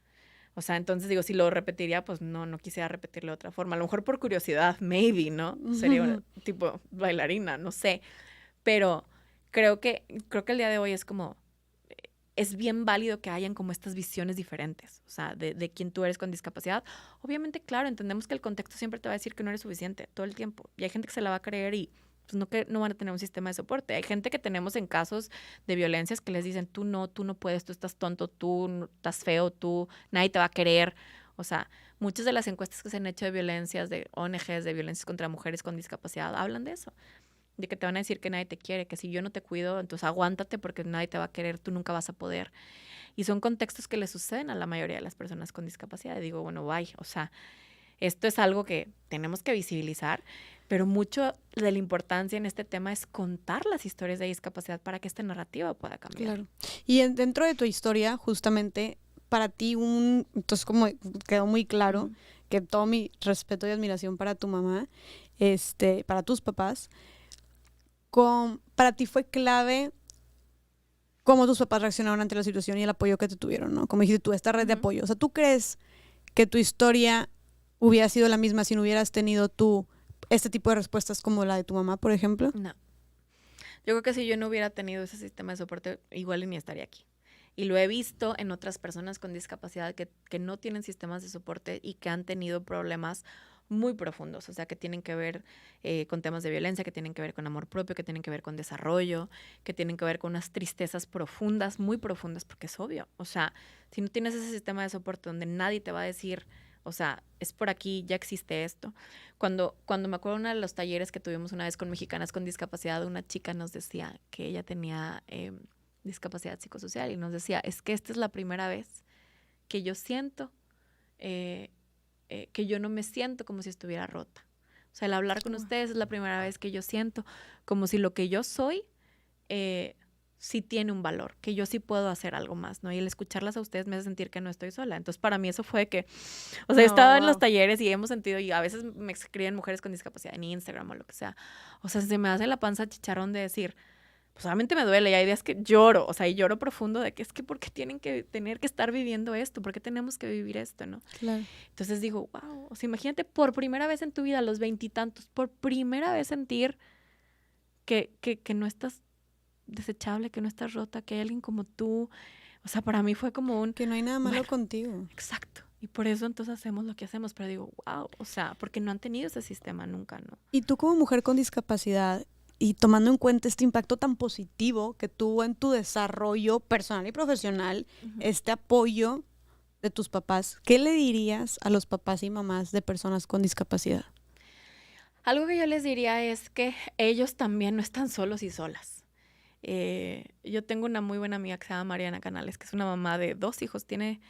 O sea, entonces digo, si lo repetiría, pues no quisiera repetirlo de otra forma. A lo mejor por curiosidad, maybe, ¿no? Sería tipo bailarina, no sé. Pero creo que el día de hoy es como, es bien válido que hayan como estas visiones diferentes, o sea, de quién tú eres con discapacidad. Obviamente, claro, entendemos que el contexto siempre te va a decir que no eres suficiente todo el tiempo. Y hay gente que se la va a creer y pues no van a tener un sistema de soporte. Hay gente que tenemos en casos de violencias que les dicen, tú no puedes, tú estás tonto, estás feo, nadie te va a querer. O sea, muchas de las encuestas que se han hecho de violencias, de ONGs, de violencias contra mujeres con discapacidad, hablan de eso. De que te van a decir que nadie te quiere, que si yo no te cuido, entonces aguántate porque nadie te va a querer, tú nunca vas a poder. Y son contextos que le suceden a la mayoría de las personas con discapacidad. Y digo, bueno, bye, o sea, esto es algo que tenemos que visibilizar, pero mucho de la importancia en este tema es contar las historias de discapacidad para que esta narrativa pueda cambiar. Claro. Y dentro de tu historia, justamente, para ti, entonces como quedó muy claro que todo mi respeto y admiración para tu mamá, para tus papás, para ti fue clave cómo tus papás reaccionaron ante la situación y el apoyo que te tuvieron, ¿no? Como dijiste tú, esta red de apoyo. O sea, ¿tú crees que tu historia hubiera sido la misma si no hubieras tenido tú este tipo de respuestas como la de tu mamá, por ejemplo? No. Yo creo que si yo no hubiera tenido ese sistema de soporte, igual ni estaría aquí. Y lo he visto en otras personas con discapacidad que no tienen sistemas de soporte y que han tenido problemas muy profundos, o sea, que tienen que ver con temas de violencia, que tienen que ver con amor propio, que tienen que ver con desarrollo, que tienen que ver con unas tristezas profundas, muy profundas, porque es obvio. O sea, si no tienes ese sistema de soporte donde nadie te va a decir, o sea, es por aquí, ya existe esto. Cuando me acuerdo de uno de los talleres que tuvimos una vez con mexicanas con discapacidad, una chica nos decía que ella tenía discapacidad psicosocial y nos decía, es que esta es la primera vez que yo siento que yo no me siento como si estuviera rota. O sea, el hablar con ustedes es la primera vez que yo siento como si lo que yo soy sí tiene un valor, que yo sí puedo hacer algo más, ¿no? Y el escucharlas a ustedes me hace sentir que no estoy sola. Entonces, para mí eso fue que, o sea, he estado en los talleres y hemos sentido, y a veces me escriben mujeres con discapacidad en Instagram o lo que sea. O sea, se me hace la panza chicharrón de decir, pues solamente me duele y hay días que lloro, o sea, y lloro profundo de que es que ¿por qué tienen que tener que estar viviendo esto? ¿Por qué tenemos que vivir esto, no? Claro. Entonces digo, wow, o sea, imagínate por primera vez en tu vida, a los 20 y tantos, por primera vez sentir que no estás desechable, que no estás rota, que hay alguien como tú. O sea, para mí fue como que no hay nada malo contigo. Exacto. Y por eso entonces hacemos lo que hacemos. Pero digo, wow, o sea, porque no han tenido ese sistema nunca, ¿no? Y tú como mujer con discapacidad y tomando en cuenta este impacto tan positivo que tuvo en tu desarrollo personal y profesional, este apoyo de tus papás, ¿qué le dirías a los papás y mamás de personas con discapacidad? Algo que yo les diría es que ellos también no están solos y solas. Yo tengo una muy buena amiga que se llama Mariana Canales, que es una mamá de 2 hijos, tiene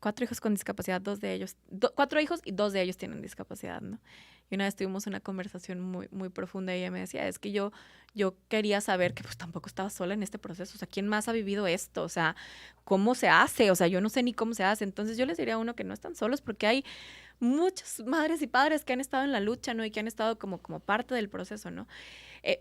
4 hijos con discapacidad, 4 hijos y 2 de ellos tienen discapacidad, ¿no? Y una vez tuvimos una conversación muy, muy profunda y ella me decía, es que yo quería saber que pues tampoco estaba sola en este proceso, o sea, ¿quién más ha vivido esto? O sea, ¿cómo se hace? O sea, yo no sé ni cómo se hace. Entonces yo les diría a uno que no están solos porque hay muchas madres y padres que han estado en la lucha, ¿no? Y que han estado como parte del proceso, ¿no?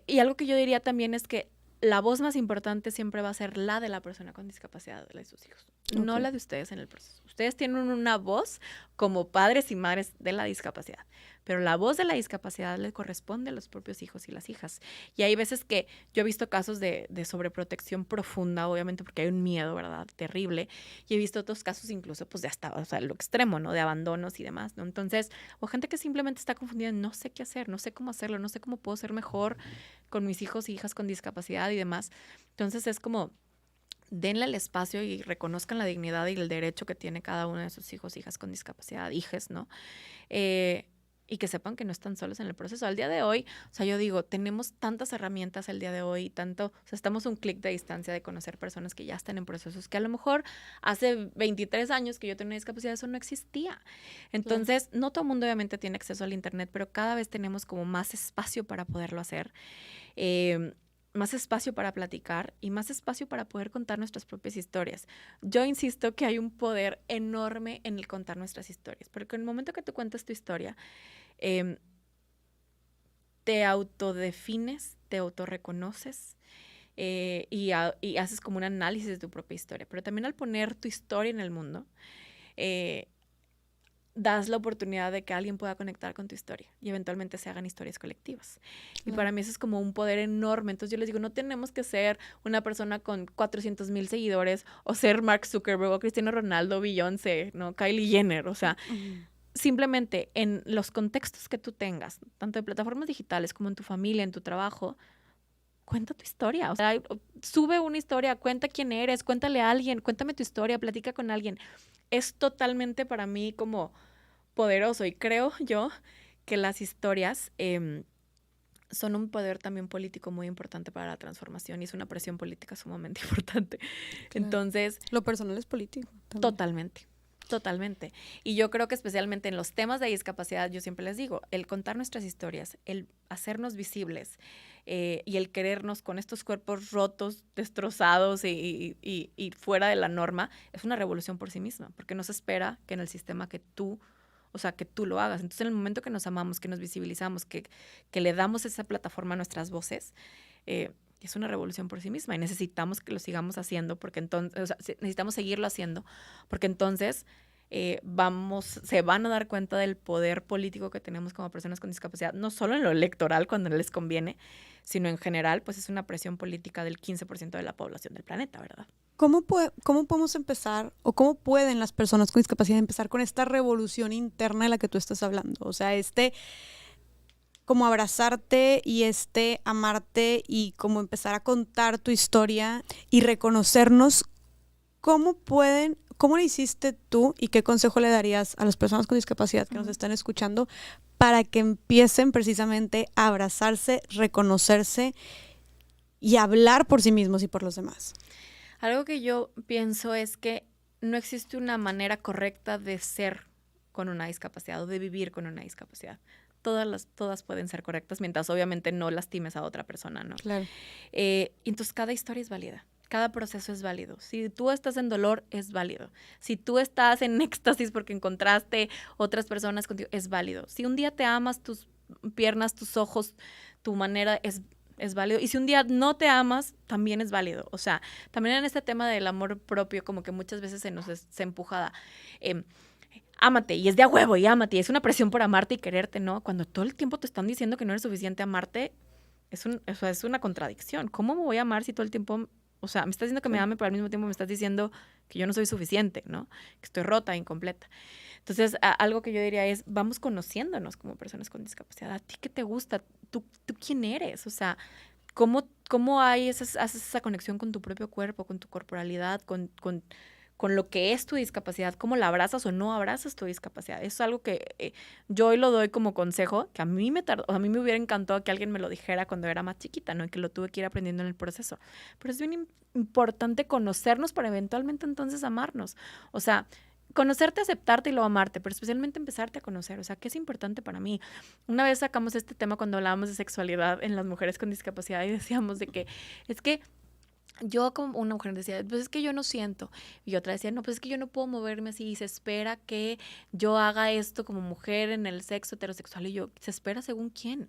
Y algo que yo diría también es que la voz más importante siempre va a ser la de la persona con discapacidad, la de sus hijos, no la de ustedes en el proceso. Ustedes tienen una voz como padres y madres de la discapacidad, pero la voz de la discapacidad le corresponde a los propios hijos y las hijas. Y hay veces que yo he visto casos de sobreprotección profunda, obviamente porque hay un miedo, ¿verdad? Terrible. Y he visto otros casos incluso pues de hasta, o sea, lo extremo, ¿no? De abandonos y demás, ¿no? Entonces, o gente que simplemente está confundida, no sé qué hacer, no sé cómo hacerlo, no sé cómo puedo ser mejor con mis hijos y hijas con discapacidad y demás. Entonces es como, denle el espacio y reconozcan la dignidad y el derecho que tiene cada uno de sus hijos, hijas con discapacidad, hijes, ¿no? Y que sepan que no están solos en el proceso. Al día de hoy, o sea, yo digo, tenemos tantas herramientas el día de hoy, tanto, o sea, estamos a un clic de distancia de conocer personas que ya están en procesos que a lo mejor hace 23 años que yo tenía una discapacidad, eso no existía. Entonces, no todo el mundo obviamente tiene acceso al internet, pero cada vez tenemos como más espacio para poderlo hacer. Más espacio para platicar y más espacio para poder contar nuestras propias historias. Yo insisto que hay un poder enorme en el contar nuestras historias, porque en el momento que tú cuentas tu historia, te autodefines, te autorreconoces y haces como un análisis de tu propia historia. Pero también al poner tu historia en el mundo, das la oportunidad de que alguien pueda conectar con tu historia y eventualmente se hagan historias colectivas. Y para mí eso es como un poder enorme. Entonces yo les digo, no tenemos que ser una persona con 400,000 seguidores o ser Mark Zuckerberg o Cristiano Ronaldo, Beyoncé, ¿no? Kylie Jenner. O sea, simplemente en los contextos que tú tengas, tanto de plataformas digitales como en tu familia, en tu trabajo, cuenta tu historia. O sea, sube una historia, cuenta quién eres, cuéntale a alguien, cuéntame tu historia, platica con alguien. Es totalmente para mí como poderoso y creo yo que las historias son un poder también político muy importante para la transformación y es una presión política sumamente importante. Claro. Entonces, lo personal es político también. Totalmente. Y yo creo que especialmente en los temas de discapacidad, yo siempre les digo, el contar nuestras historias, el hacernos visibles y el querernos con estos cuerpos rotos, destrozados y fuera de la norma, es una revolución por sí misma, porque no se espera que en el sistema que tú lo hagas. Entonces, en el momento que nos amamos, que nos visibilizamos, que le damos esa plataforma a nuestras voces, es una revolución por sí misma y necesitamos que lo sigamos haciendo porque entonces, o sea, necesitamos seguirlo haciendo porque entonces se van a dar cuenta del poder político que tenemos como personas con discapacidad, no solo en lo electoral cuando les conviene, sino en general, pues es una presión política del 15% de la población del planeta, ¿verdad? ¿Cómo podemos empezar o cómo pueden las personas con discapacidad empezar con esta revolución interna de la que tú estás hablando? O sea, como abrazarte y amarte y como empezar a contar tu historia y reconocernos. ¿Cómo lo hiciste tú y qué consejo le darías a las personas con discapacidad que nos están escuchando para que empiecen precisamente a abrazarse, reconocerse y hablar por sí mismos y por los demás? Algo que yo pienso es que no existe una manera correcta de ser con una discapacidad o de vivir con una discapacidad. Todas pueden ser correctas mientras obviamente no lastimes a otra persona, ¿no? Claro. Entonces cada historia es válida. Cada proceso es válido. Si tú estás en dolor, es válido. Si tú estás en éxtasis porque encontraste otras personas contigo, es válido. Si un día te amas tus piernas, tus ojos, tu manera, es válido. Y si un día no te amas, también es válido. O sea, también en este tema del amor propio, como que muchas veces se empuja ámate, y es de a huevo, y ámate, y es una presión por amarte y quererte, ¿no? Cuando todo el tiempo te están diciendo que no eres suficiente amarte, es una contradicción. ¿Cómo me voy a amar si todo el tiempo, o sea, me estás diciendo que me ame, pero al mismo tiempo me estás diciendo que yo no soy suficiente, ¿no? Que estoy rota, incompleta. Entonces, algo que yo diría es, vamos conociéndonos como personas con discapacidad. ¿A ti qué te gusta? ¿Tú quién eres? O sea, ¿cómo haces esa conexión con tu propio cuerpo, con tu corporalidad, con lo que es tu discapacidad? ¿Cómo la abrazas o no abrazas tu discapacidad? Eso es algo que yo hoy lo doy como consejo, que a mí me hubiera encantado que alguien me lo dijera cuando era más chiquita, ¿no? Y que lo tuve que ir aprendiendo en el proceso. Pero es bien importante conocernos para eventualmente entonces amarnos. O sea, conocerte, aceptarte y luego amarte, pero especialmente empezarte a conocer. O sea, ¿qué es importante para mí? Una vez sacamos este tema cuando hablábamos de sexualidad en las mujeres con discapacidad y decíamos de que es que yo como una mujer decía, pues es que yo no siento. Y otra decía, no, pues es que yo no puedo moverme así. Y se espera que yo haga esto como mujer en el sexo heterosexual. Y yo, ¿se espera según quién?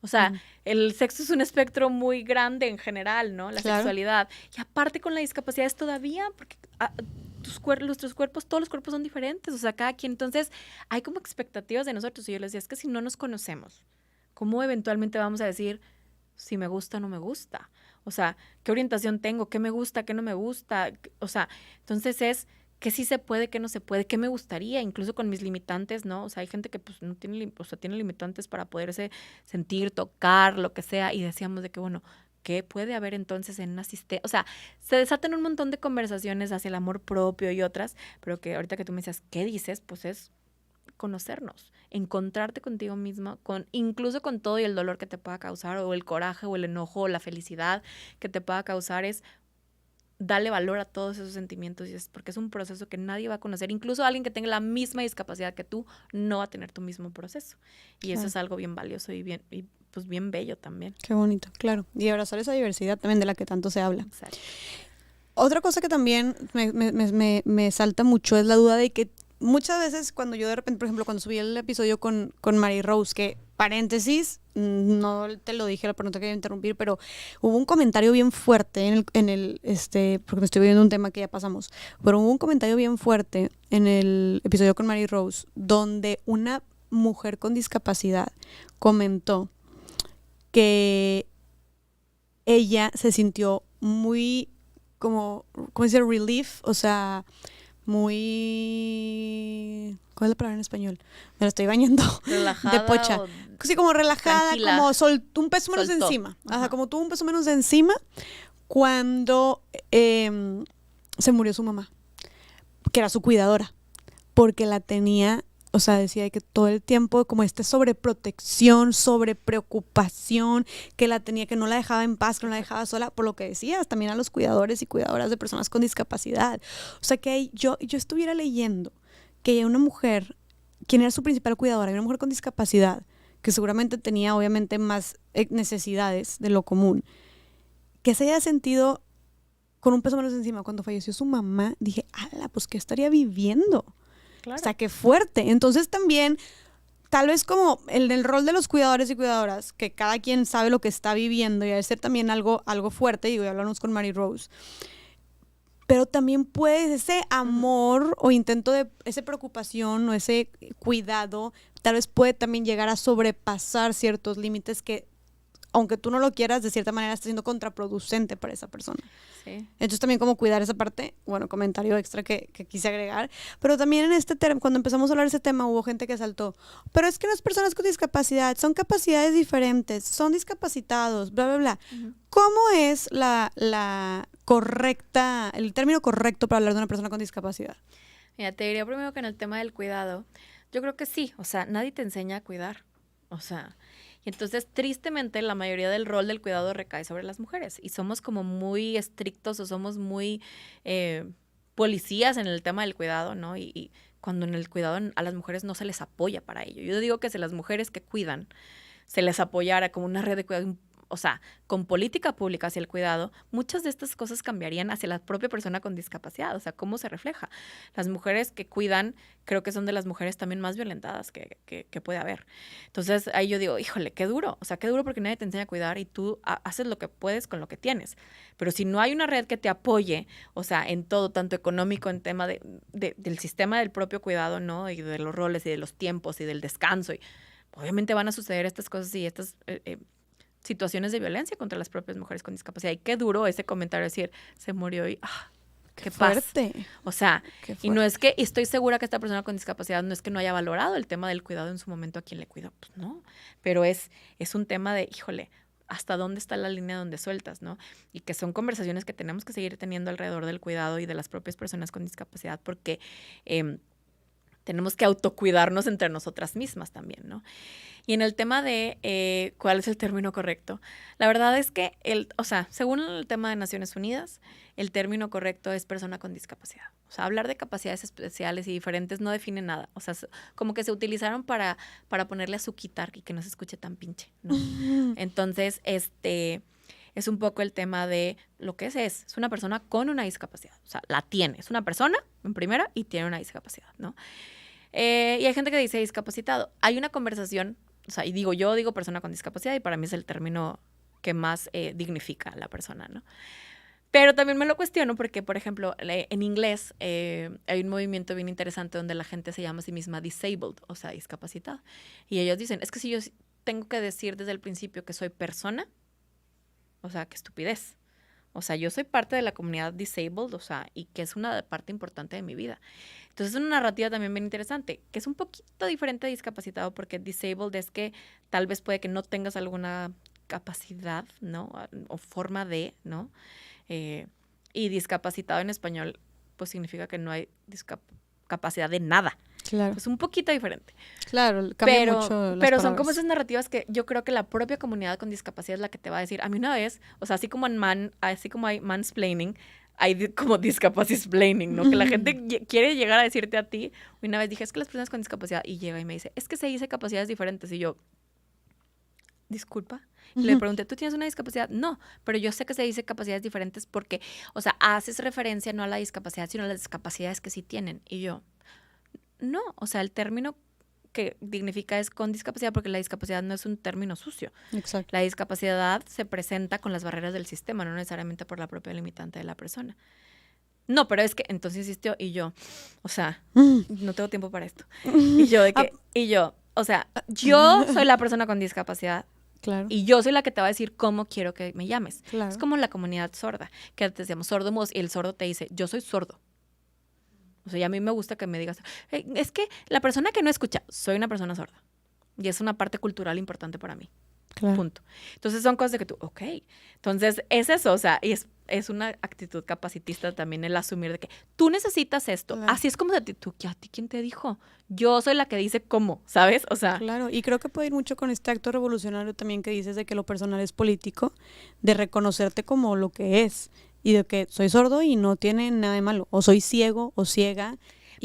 O sea, el sexo es un espectro muy grande en general, ¿no? La sexualidad. Y aparte con la discapacidad es todavía, porque nuestros cuerpos, todos los cuerpos son diferentes, o sea, cada quien. Entonces, hay como expectativas de nosotros. Y yo les decía, es que si no nos conocemos, ¿cómo eventualmente vamos a decir si me gusta o no me gusta? O sea, ¿qué orientación tengo? ¿Qué me gusta? ¿Qué no me gusta? O sea, entonces es qué sí se puede, qué no se puede, qué me gustaría, incluso con mis limitantes, ¿no? O sea, hay gente que pues no tiene, o sea, tiene limitantes para poderse sentir, tocar, lo que sea, y decíamos de que, bueno, ¿qué puede haber entonces en una asistencia? O sea, se desatan un montón de conversaciones hacia el amor propio y otras, pero que ahorita que tú me decías, ¿qué dices? Pues es conocernos, encontrarte contigo misma, incluso con todo y el dolor que te pueda causar, o el coraje, o el enojo, o la felicidad que te pueda causar, es darle valor a todos esos sentimientos, y es porque es un proceso que nadie va a conocer, incluso alguien que tenga la misma discapacidad que tú no va a tener tu mismo proceso, y eso es algo bien valioso y pues bien bello también. Qué bonito, claro, y abrazar esa diversidad también de la que tanto se habla. Exacto. Otra cosa que también me salta mucho es la duda de que muchas veces cuando yo de repente, por ejemplo, cuando subí el episodio con Mary Rose, que paréntesis, no te lo dije, pero no te quería interrumpir, pero hubo un comentario bien fuerte porque me estoy viendo un tema que ya pasamos, pero hubo un comentario bien fuerte en el episodio con Mary Rose, donde una mujer con discapacidad comentó que ella se sintió muy, ¿cómo dice? Relief, o sea, muy... ¿Cuál es la palabra en español? Me la estoy bañando. Relajada. De pocha. Sí, como relajada, tranquila. como un peso menos encima. Ajá, como tuvo un peso menos encima cuando se murió su mamá, que era su cuidadora, porque la tenía... O sea, decía que todo el tiempo como sobreprotección, sobrepreocupación, que la tenía, que no la dejaba en paz, que no la dejaba sola, por lo que decías, también a los cuidadores y cuidadoras de personas con discapacidad. O sea, que yo estuviera leyendo que una mujer, quien era su principal cuidadora, una mujer con discapacidad, que seguramente tenía obviamente más necesidades de lo común, que se haya sentido con un peso menos encima cuando falleció su mamá, dije, ala, pues ¿qué estaría viviendo? Claro. O sea, qué fuerte. Entonces también, tal vez como el rol de los cuidadores y cuidadoras, que cada quien sabe lo que está viviendo y debe ser también algo fuerte, digo, ya hablamos con Mary Rose, pero también puede ese amor o intento de esa preocupación o ese cuidado, tal vez puede también llegar a sobrepasar ciertos límites que, aunque tú no lo quieras, de cierta manera está siendo contraproducente para esa persona. Sí. Entonces también como cuidar esa parte, bueno, comentario extra que quise agregar, pero también en cuando empezamos a hablar de ese tema hubo gente que saltó, pero es que las personas con discapacidad son capacidades diferentes, son discapacitados, bla, bla, bla. Uh-huh. ¿Cómo es el término correcto para hablar de una persona con discapacidad? Mira, te diría primero que en el tema del cuidado, yo creo que sí, o sea, nadie te enseña a cuidar, o sea... Y entonces, tristemente, la mayoría del rol del cuidado recae sobre las mujeres. Y somos como muy estrictos o somos muy policías en el tema del cuidado, ¿no? Y cuando en el cuidado a las mujeres no se les apoya para ello. Yo digo que si las mujeres que cuidan se les apoyara como una red de cuidado, o sea, con política pública hacia el cuidado, muchas de estas cosas cambiarían hacia la propia persona con discapacidad. O sea, ¿cómo se refleja? Las mujeres que cuidan, creo que son de las mujeres también más violentadas que puede haber. Entonces, ahí yo digo, híjole, qué duro. O sea, qué duro porque nadie te enseña a cuidar y tú haces lo que puedes con lo que tienes. Pero si no hay una red que te apoye, o sea, en todo, tanto económico, en tema del sistema del propio cuidado, ¿no? Y de los roles y de los tiempos y del descanso. Y obviamente van a suceder estas cosas y estas... situaciones de violencia contra las propias mujeres con discapacidad. Y qué duro ese comentario, decir, se murió y qué fuerte. Paz. O sea, y no es que, y estoy segura que esta persona con discapacidad no es que no haya valorado el tema del cuidado en su momento a quien le cuidó, pues no, pero es un tema de, híjole, hasta dónde está la línea donde sueltas, ¿no? Y que son conversaciones que tenemos que seguir teniendo alrededor del cuidado y de las propias personas con discapacidad, porque tenemos que autocuidarnos entre nosotras mismas también, ¿no? Y en el tema de cuál es el término correcto, la verdad es que, según el tema de Naciones Unidas, el término correcto es persona con discapacidad. O sea, hablar de capacidades especiales y diferentes no define nada. O sea, como que se utilizaron para ponerle azuquitar y que no se escuche tan pinche, ¿no? Entonces, es un poco el tema de lo que es una persona con una discapacidad. O sea, la tiene. Es una persona, en primera, y tiene una discapacidad, ¿no? Y hay gente que dice discapacitado. Hay una conversación O sea, y digo persona con discapacidad y para mí es el término que más dignifica a la persona, ¿no? Pero también me lo cuestiono porque, por ejemplo, en inglés hay un movimiento bien interesante donde la gente se llama a sí misma disabled, o sea, discapacitada. Y ellos dicen, es que si yo tengo que decir desde el principio que soy persona, o sea, qué estupidez. O sea, yo soy parte de la comunidad disabled, o sea, y que es una parte importante de mi vida. Entonces es una narrativa también bien interesante, que es un poquito diferente de discapacitado, porque disabled es que tal vez puede que no tengas alguna capacidad, ¿no? O forma de, ¿no? Y discapacitado en español, pues significa que no hay capacidad de nada. Claro. Es un poquito diferente. Claro, cambia mucho las pero son palabras. como esas narrativas que yo creo que la propia comunidad con discapacidad es la que te va a decir. A mí una vez, o sea, así como hay mansplaining, hay como discapacisplaining, ¿no? Que la gente quiere llegar a decirte a ti. Una vez dije, es que las personas con discapacidad, y llega y me dice, es que se dice capacidades diferentes. Y yo, disculpa. Y le pregunté, ¿tú tienes una discapacidad? No, pero yo sé que se dice capacidades diferentes porque, o sea, haces referencia no a la discapacidad, sino a las discapacidades que sí tienen. Y yo, no, o sea, el término que dignifica es con discapacidad porque la discapacidad no es un término sucio. Exacto. La discapacidad se presenta con las barreras del sistema, no necesariamente por la propia limitante de la persona. No, pero es que entonces insistió y yo, o sea, no tengo tiempo para esto. Y yo, o sea, yo soy la persona con discapacidad. Claro. Y yo soy la que te va a decir cómo quiero que me llames. Claro. Es como la comunidad sorda, que te decíamos sordomudos y el sordo te dice, yo soy sordo. O sea, y a mí me gusta que me digas, es que la persona que no escucha, soy una persona sorda. Y es una parte cultural importante para mí. Claro. Punto. Entonces son cosas de que tú, ok. Entonces es eso, o sea, y es una actitud capacitista también el asumir de que tú necesitas esto. Claro. Así es como de ti, tú, ¿a ti quién te dijo? Yo soy la que dice cómo, ¿sabes? O sea. Claro, y creo que puede ir mucho con este acto revolucionario también que dices de que lo personal es político, de reconocerte como lo que es y de que soy sordo y no tiene nada de malo, o soy ciego o ciega.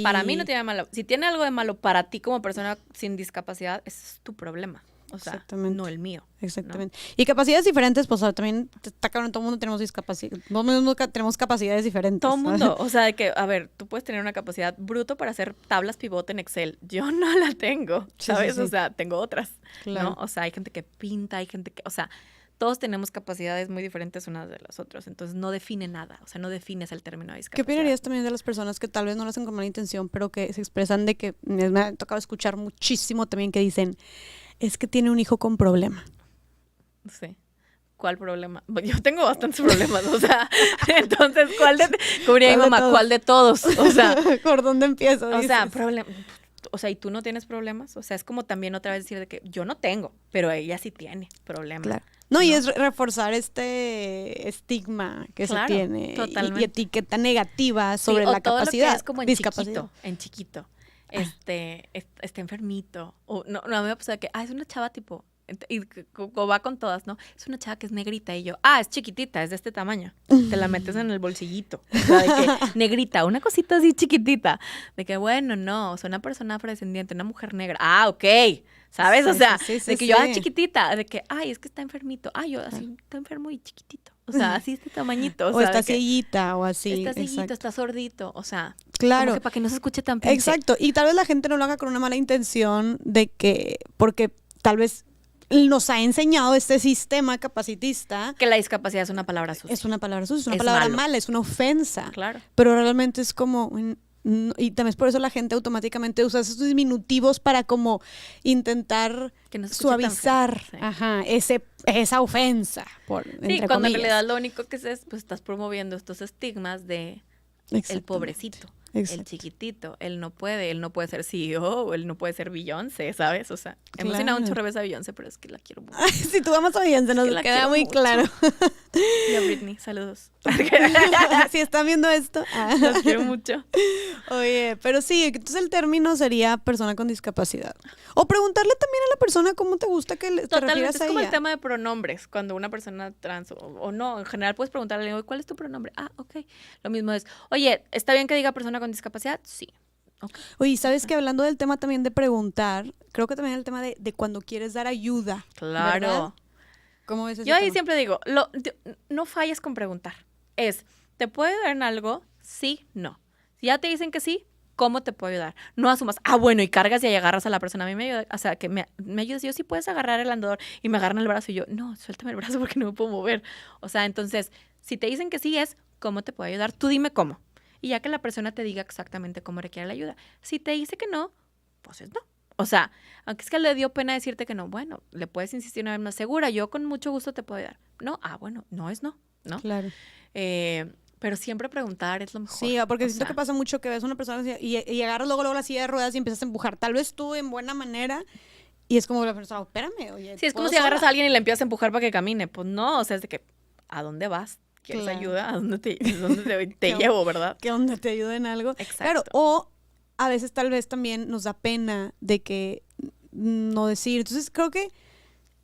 Para mí no tiene nada de malo. Si tiene algo de malo para ti como persona sin discapacidad, ese es tu problema. O sea, no el mío. Exactamente. ¿No? Y capacidades diferentes, pues también está cabrón, todo el mundo tenemos discapacidad. Todo el mundo tenemos capacidades diferentes. Todo el mundo. O sea, de que, a ver, tú puedes tener una capacidad bruto para hacer tablas pivote en Excel. Yo no la tengo, ¿sabes? Sí. O sea, tengo otras. Claro. ¿No? O sea, hay gente que pinta, hay gente que, o sea, todos tenemos capacidades muy diferentes unas de las otras. Entonces, no define nada. O sea, no defines el término de discapacidad. ¿Qué opinarías también de las personas que tal vez no lo hacen con mala intención, pero que se expresan de que me ha tocado escuchar muchísimo también que dicen, es que tiene un hijo con problema? Sí. ¿Cuál problema? Yo tengo bastantes problemas, o sea, entonces, ¿cuál de como diría mi mamá, cuál de todos? O sea, ¿por dónde empiezo? O sea, o sea, ¿y tú no tienes problemas? O sea, es como también otra vez decir de que yo no tengo, pero ella sí tiene problemas. Claro. No, y es reforzar este estigma que se tiene y etiqueta negativa sobre la todo capacidad. Lo que es como en chiquito. Está enfermito. O no, a mí me pasa que, es una chava tipo, y va con todas, ¿no? Es una chava que es negrita y yo, es chiquitita, es de este tamaño. Te la metes en el bolsillito. O sea, de que negrita, una cosita así chiquitita. De que, bueno, no, o sea, una persona afrodescendiente, una mujer negra. Ok, ¿sabes? Sí, o sea, de que yo, chiquitita, de que, es que está enfermito. Yo, así, está enfermo y chiquitito. O sea, así este tamañito. O está cieguita o así. Está cieguito, está sordito, o sea. Claro. Como que para que no se escuche tan pinche. Exacto. Y tal vez la gente no lo haga con una mala intención de que, porque tal vez nos ha enseñado este sistema capacitista. Que la discapacidad es una palabra sucia. Es una palabra sucia, es una palabra mala, es una ofensa. Claro. Pero realmente es como... Y también es por eso la gente automáticamente usa esos diminutivos para como intentar que no suavizar esa ofensa. Sí, cuando en realidad lo único que es, pues estás promoviendo estos estigmas de el pobrecito. El chiquitito, él no puede ser CEO, él no puede ser Beyoncé, ¿sabes? O sea, hemos mencionado mucho revés a Beyoncé, pero es que la quiero mucho. Si tú amas a Beyoncé, nos queda muy claro. Y a Britney, saludos. Si están viendo esto. Los quiero mucho. Oye, pero sí, entonces el término sería persona con discapacidad. O preguntarle también a la persona cómo te gusta que te refieras a ella. Es como el tema de pronombres, cuando una persona trans o no, en general puedes preguntarle, ¿cuál es tu pronombre? Ok. Lo mismo es, oye, ¿está bien que diga persona con discapacidad? Sí. Okay. Oye, ¿sabes que hablando del tema también de preguntar, creo que también el tema de cuando quieres dar ayuda? Claro. ¿Verdad? ¿Cómo ves ese Yo ahí tema? siempre digo, no falles con preguntar. ¿Te puede dar en algo? Sí, no. Si ya te dicen que sí, ¿cómo te puedo ayudar? No asumas, bueno, y cargas y ahí agarras a la persona. A mí me ayuda, o sea, que me ayudas. Yo sí puedes agarrar el andador y me agarran el brazo y yo, no, suéltame el brazo porque no me puedo mover. O sea, entonces, si te dicen que sí es, ¿cómo te puedo ayudar? Tú dime cómo. Y ya que la persona te diga exactamente cómo requiere la ayuda. Si te dice que no, pues es no. O sea, aunque es que le dio pena decirte que no, bueno, le puedes insistir una vez más, segura, yo con mucho gusto te puedo ayudar. No, bueno, no es no, ¿no? Claro. Pero siempre preguntar es lo mejor. Sí, porque siento que pasa mucho que ves a una persona y agarras luego la silla de ruedas y empiezas a empujar. Tal vez tú en buena manera y es como la persona, espérame, oye. Sí, es como si agarras a alguien y le empiezas a empujar para que camine. Pues no, o sea, es de que, ¿a dónde vas? ¿Quieres ayuda? ¿A dónde te llevo, verdad? Que donde te ayude en algo. Exacto. Claro, o a veces tal vez también nos da pena de que no decir. Entonces creo que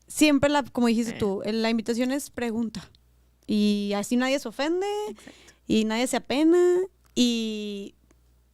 siempre, como dijiste tú, la invitación es pregunta. Y así nadie se ofende. Exacto. Y nadie se apena y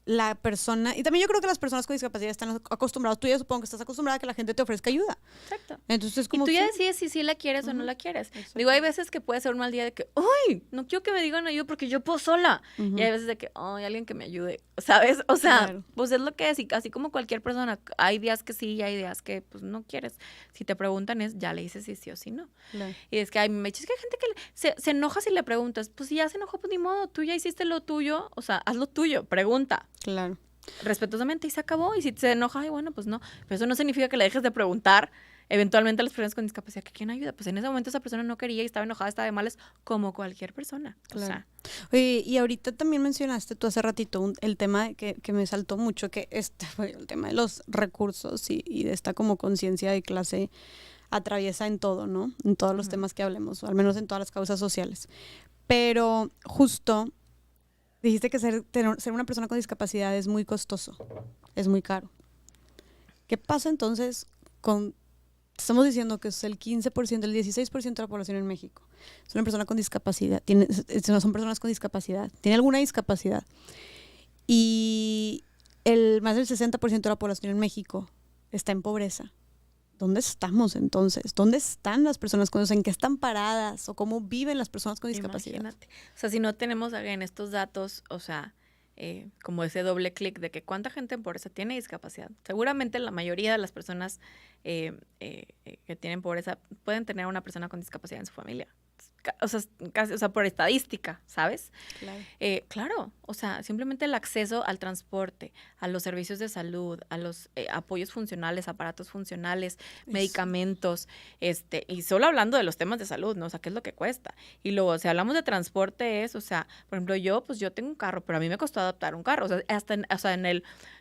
la persona, y también yo creo que las personas con discapacidad están acostumbradas, tú ya supongo que estás acostumbrada a que la gente te ofrezca ayuda. Exacto. Entonces como y tú ya decides si sí la quieres o no la quieres. Exacto. Digo, hay veces que puede ser un mal día de que, ¡ay! No quiero que me digan ayuda porque yo puedo sola. Y hay veces de que, ¡ay! Alguien que me ayude, ¿sabes? O sea, pues es lo que es, y así como cualquier persona, hay días que sí y hay días que pues no quieres. Si te preguntan ya le dices si sí o si no. Claro. Y es que me dices que hay gente que se enoja si le preguntas, pues si ya se enojó, pues ni modo, tú ya hiciste lo tuyo, o sea, haz lo tuyo, pregunta. Claro. Respetuosamente y se acabó. Y si se enoja, bueno, pues no. Pero eso no significa que le dejes de preguntar eventualmente a las personas con discapacidad que quién ayuda. Pues en ese momento esa persona no quería y estaba enojada, estaba de malas, como cualquier persona. Claro. O sea. Oye, y ahorita también mencionaste tú hace ratito el tema que me saltó mucho, que fue el tema de los recursos y de esta como conciencia de clase atraviesa en todo, ¿no? En todos los temas que hablemos, o al menos en todas las causas sociales. Pero justo dijiste que ser una persona con discapacidad es muy costoso, es muy caro. ¿Qué pasa entonces estamos diciendo que es el 15%, el 16% de la población en México? Es una persona con discapacidad, son personas con discapacidad, tiene alguna discapacidad. Y más del 60% de la población en México está en pobreza. ¿Dónde estamos entonces? ¿Dónde están las personas en qué están paradas o cómo viven las personas con discapacidad? Imagínate. O sea, si no tenemos en estos datos, o sea, como ese doble clic de que cuánta gente en pobreza tiene discapacidad. Seguramente la mayoría de las personas que tienen pobreza pueden tener una persona con discapacidad en su familia. O sea, por estadística, ¿sabes? Claro. Claro, o sea, simplemente el acceso al transporte, a los servicios de salud, a los apoyos funcionales, aparatos funcionales, medicamentos, y solo hablando de los temas de salud, ¿no? O sea, ¿qué es lo que cuesta? Y luego, si hablamos de transporte por ejemplo, yo tengo un carro, pero a mí me costó adaptar un carro, o sea,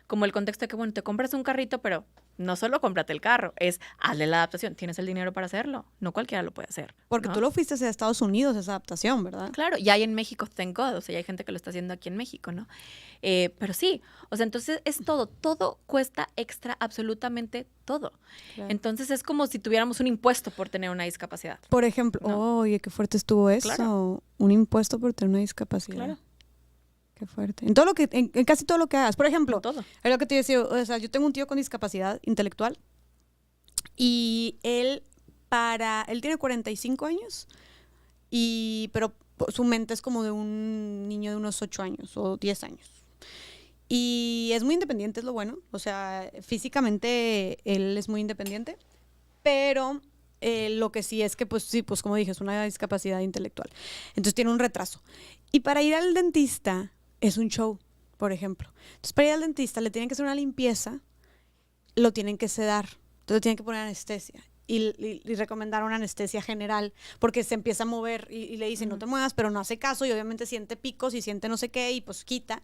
como el contexto de que, bueno, te compras un carrito, pero no solo cómprate el carro, es hazle la adaptación. ¿Tienes el dinero para hacerlo? No cualquiera lo puede hacer. Porque tú lo fuiste hacia Estados Unidos, esa adaptación, ¿verdad? Claro, y hay en México, thank God, o sea, ya hay gente que lo está haciendo aquí en México, ¿no? Pero sí, o sea, entonces es todo cuesta extra, absolutamente todo. Claro. Entonces es como si tuviéramos un impuesto por tener una discapacidad. Por ejemplo, ¿no? Oye, qué fuerte estuvo eso, claro. Un impuesto por tener una discapacidad. Claro. Qué fuerte. En casi todo lo que hagas. Por ejemplo, todo. Es lo que te decía, o sea, yo tengo un tío con discapacidad intelectual y él tiene 45 años, pero su mente es como de un niño de unos 8 años o 10 años. Y es muy independiente, es lo bueno. O sea, físicamente él es muy independiente, pero lo que sí es que, pues como dije, es una discapacidad intelectual. Entonces tiene un retraso. Y para ir al dentista es un show, por ejemplo. Entonces, para ir al dentista le tienen que hacer una limpieza, lo tienen que sedar, entonces le tienen que poner anestesia y recomendar una anestesia general porque se empieza a mover y le dicen no te muevas, pero no hace caso y obviamente siente picos y siente no sé qué y pues quita.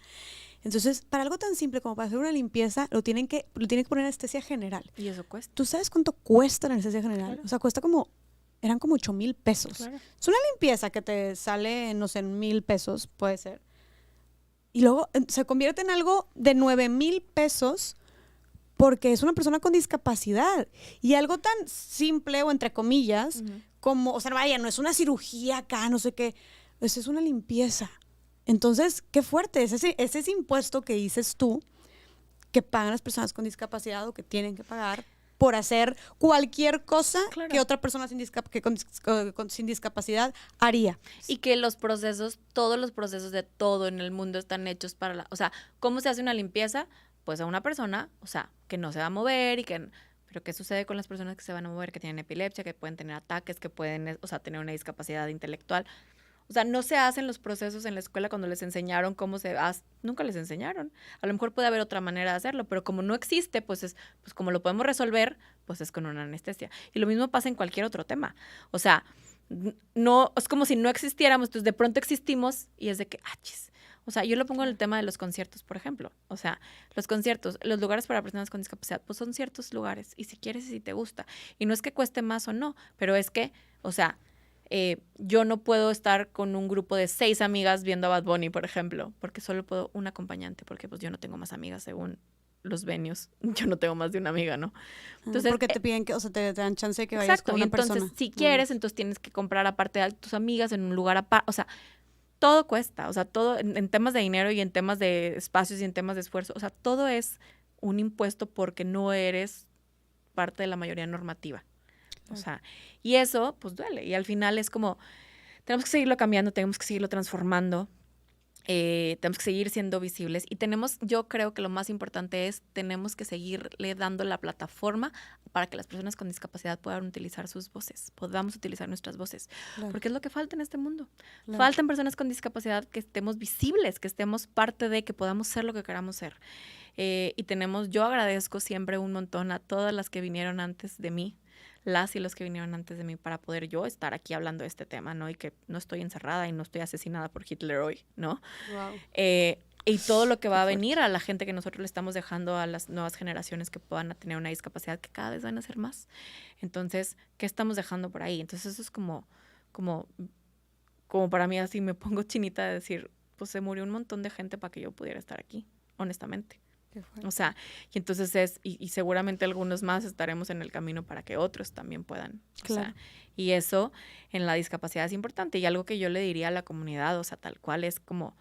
Entonces, para algo tan simple como para hacer una limpieza, lo tienen que poner anestesia general. ¿Y eso cuesta? ¿Tú sabes cuánto cuesta la anestesia general? Claro. O sea, eran como 8,000 pesos. Claro. Es una limpieza que te sale, no sé, en 1,000 pesos, puede ser. Y luego se convierte en algo de 9,000 pesos porque es una persona con discapacidad. Y algo tan simple, o entre comillas, como, o sea, vaya, no es una cirugía acá, no sé qué. Es una limpieza. Entonces, qué fuerte. Es ese impuesto que dices tú, que pagan las personas con discapacidad o que tienen que pagar por hacer cualquier cosa Claro. que otra persona sin discapacidad haría. Y que los procesos, todos los procesos de todo en el mundo están hechos para o sea, ¿cómo se hace una limpieza? Pues a una persona, o sea, que no se va a mover pero ¿qué sucede con las personas que se van a mover, que tienen epilepsia, que pueden tener ataques, que pueden, o sea, tener una discapacidad intelectual? O sea, no se hacen los procesos en la escuela cuando les enseñaron cómo se hace. Nunca les enseñaron. A lo mejor puede haber otra manera de hacerlo, pero como no existe, pues como lo podemos resolver, pues es con una anestesia. Y lo mismo pasa en cualquier otro tema. O sea, no, es como si no existiéramos, entonces de pronto existimos y es de que, chis. O sea, yo lo pongo en el tema de los conciertos, por ejemplo. O sea, los conciertos, los lugares para personas con discapacidad, pues son ciertos lugares. Y si quieres y si te gusta. Y no es que cueste más o no, pero es que, o sea, yo no puedo estar con un grupo de 6 amigas viendo a Bad Bunny, por ejemplo, porque solo puedo un acompañante, porque pues yo no tengo más amigas según los venues. Yo no tengo más de una amiga, ¿no? Entonces, porque te piden que, o sea, te dan chance de que vayas exacto, con una y entonces, persona. si quieres, entonces tienes que comprar aparte de tus amigas en un lugar aparte. O sea, todo cuesta. O sea, todo en temas de dinero y en temas de espacios y en temas de esfuerzo. O sea, todo es un impuesto porque no eres parte de la mayoría normativa. O sea, y eso, pues duele. Y al final es como, tenemos que seguirlo cambiando, tenemos que seguirlo transformando, tenemos que seguir siendo visibles. Y yo creo que lo más importante es, tenemos que seguirle dando la plataforma para que las personas con discapacidad puedan utilizar sus voces, podamos utilizar nuestras voces. Claro. Porque es lo que falta en este mundo. Claro. Faltan personas con discapacidad que estemos visibles, que estemos parte de, que podamos ser lo que queramos ser. Yo agradezco siempre un montón a todas las que vinieron antes de mí, las y los que vinieron antes de mí, para poder yo estar aquí hablando de este tema, ¿no? Y que no estoy encerrada y no estoy asesinada por Hitler hoy, ¿no? Wow. Y todo lo que va a venir a la gente que nosotros le estamos dejando a las nuevas generaciones que puedan tener una discapacidad, que cada vez van a ser más. Entonces, ¿qué estamos dejando por ahí? Entonces, eso es como para mí, así me pongo chinita de decir, pues se murió un montón de gente para que yo pudiera estar aquí, honestamente. O sea, y entonces y seguramente algunos más estaremos en el camino para que otros también puedan. Claro. O sea, y eso en la discapacidad es importante. Y algo que yo le diría a la comunidad, o sea, tal cual, es como,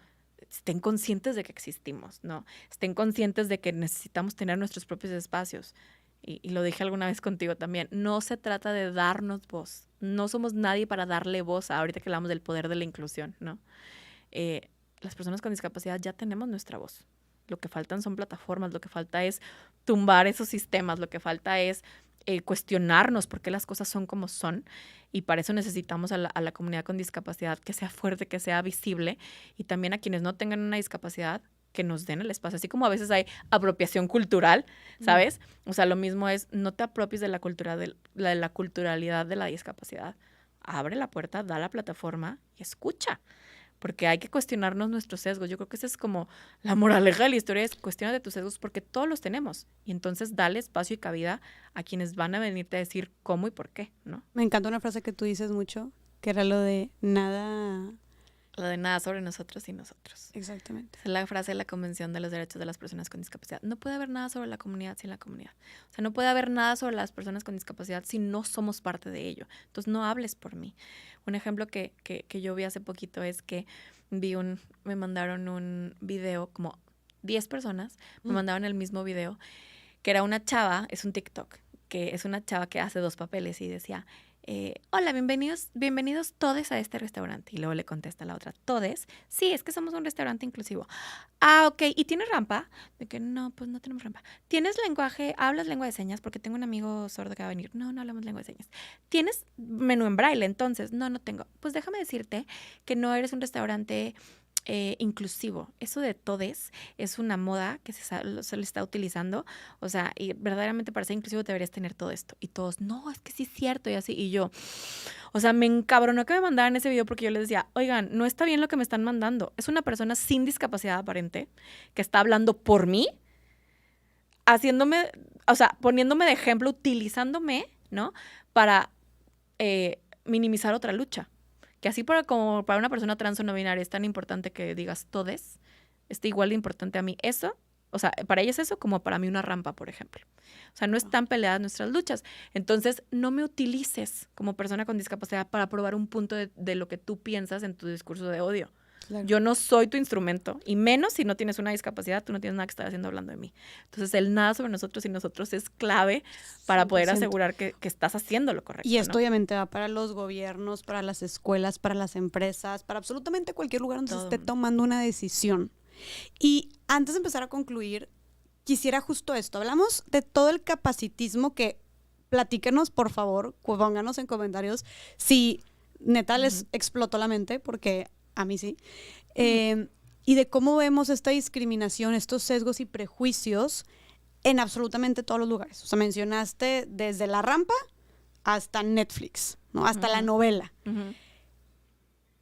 estén conscientes de que existimos, ¿no? Estén conscientes de que necesitamos tener nuestros propios espacios. Y lo dije alguna vez contigo también, no se trata de darnos voz. No somos nadie para darle voz ahorita que hablamos del poder de la inclusión, ¿no? Las personas con discapacidad ya tenemos nuestra voz. Lo que faltan son plataformas, lo que falta es tumbar esos sistemas, lo que falta es cuestionarnos por qué las cosas son como son, y para eso necesitamos a la comunidad con discapacidad que sea fuerte, que sea visible, y también a quienes no tengan una discapacidad que nos den el espacio, así como a veces hay apropiación cultural, ¿sabes? O sea, lo mismo es, no te apropies de la cultura, de la culturalidad de la discapacidad. Abre la puerta, da la plataforma y escucha. Porque hay que cuestionarnos nuestros sesgos. Yo creo que esa es como la moraleja de la historia, es cuestiónate tus sesgos, porque todos los tenemos. Y entonces dale espacio y cabida a quienes van a venirte a decir cómo y por qué, ¿no? Me encanta una frase que tú dices mucho, que era lo de nada... Lo de nada sobre nosotros y nosotros. Exactamente. Esa es la frase de la Convención de los Derechos de las Personas con Discapacidad. No puede haber nada sobre la comunidad sin la comunidad. O sea, no puede haber nada sobre las personas con discapacidad si no somos parte de ello. Entonces, no hables por mí. Un ejemplo que yo vi hace poquito es que me mandaron un video, como 10 personas me mandaron el mismo video, que era una chava, es un TikTok, que es una chava que hace 2 papeles y decía... hola, bienvenidos todes a este restaurante. Y luego le contesta la otra, ¿todes? Sí, es que somos un restaurante inclusivo. Ah, ok, ¿y tienes rampa? De que no, pues no tenemos rampa. ¿Hablas lengua de señas? Porque tengo un amigo sordo que va a venir. No hablamos lengua de señas. ¿Tienes menú en braille entonces? No tengo. Pues déjame decirte que no eres un restaurante inclusivo. Eso de todes es una moda que se le está utilizando. O sea, y verdaderamente para ser inclusivo deberías tener todo esto. Y todos, no, es que sí es cierto y así. Y yo, o sea, me encabronó que me mandaran ese video porque yo les decía, oigan, no está bien lo que me están mandando. Es una persona sin discapacidad aparente que está hablando por mí, poniéndome de ejemplo, utilizándome, ¿no? Para minimizar otra lucha. Que así como para una persona trans o no binaria es tan importante que digas todes, está igual de importante a mí eso. O sea, para ella es eso como para mí una rampa, por ejemplo. O sea, no están peleadas nuestras luchas. Entonces, no me utilices como persona con discapacidad para probar un punto de lo que tú piensas en tu discurso de odio. Claro. Yo no soy tu instrumento, y menos si no tienes una discapacidad, tú no tienes nada que estar haciendo hablando de mí. Entonces, el nada sobre nosotros y nosotros es clave para poder 100%. asegurar que estás haciendo lo correcto. Y esto ¿no? obviamente va para los gobiernos, para las escuelas, para las empresas, para absolutamente cualquier lugar donde se Todo esté mundo. tomando una decisión. Y antes de empezar a concluir, quisiera justo esto. Hablamos de todo el capacitismo que platíquenos, por favor, pónganos en comentarios si neta les explotó la mente, porque a mí sí. Y de cómo vemos esta discriminación, estos sesgos y prejuicios en absolutamente todos los lugares. O sea, mencionaste desde la rampa hasta Netflix, ¿no? Hasta la novela.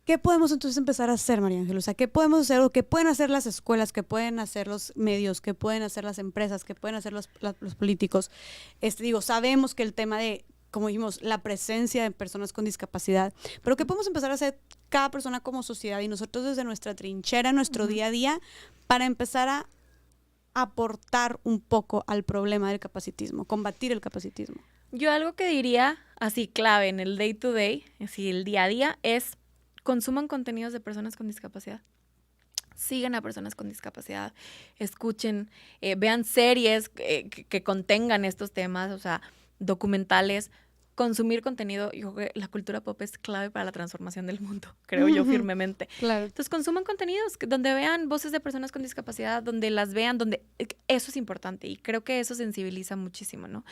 ¿Qué podemos entonces empezar a hacer, María Ángel? O sea, ¿qué podemos hacer o qué pueden hacer las escuelas, qué pueden hacer los medios, qué pueden hacer las empresas, qué pueden hacer los políticos? Sabemos que el tema de, como dijimos, la presencia de personas con discapacidad, pero ¿qué podemos empezar a hacer cada persona como sociedad y nosotros desde nuestra trinchera, nuestro día a día, para empezar a aportar un poco al problema del capacitismo, combatir el capacitismo? Yo algo que diría así clave en el day to day, así el día a día, es consuman contenidos de personas con discapacidad. Sigan a personas con discapacidad, escuchen, vean series que contengan estos temas, o sea, documentales. Consumir contenido, yo creo que la cultura pop es clave para la transformación del mundo, creo yo firmemente. Claro. Entonces, consuman contenidos donde vean voces de personas con discapacidad, donde las vean, donde eso es importante y creo que eso sensibiliza muchísimo, ¿no?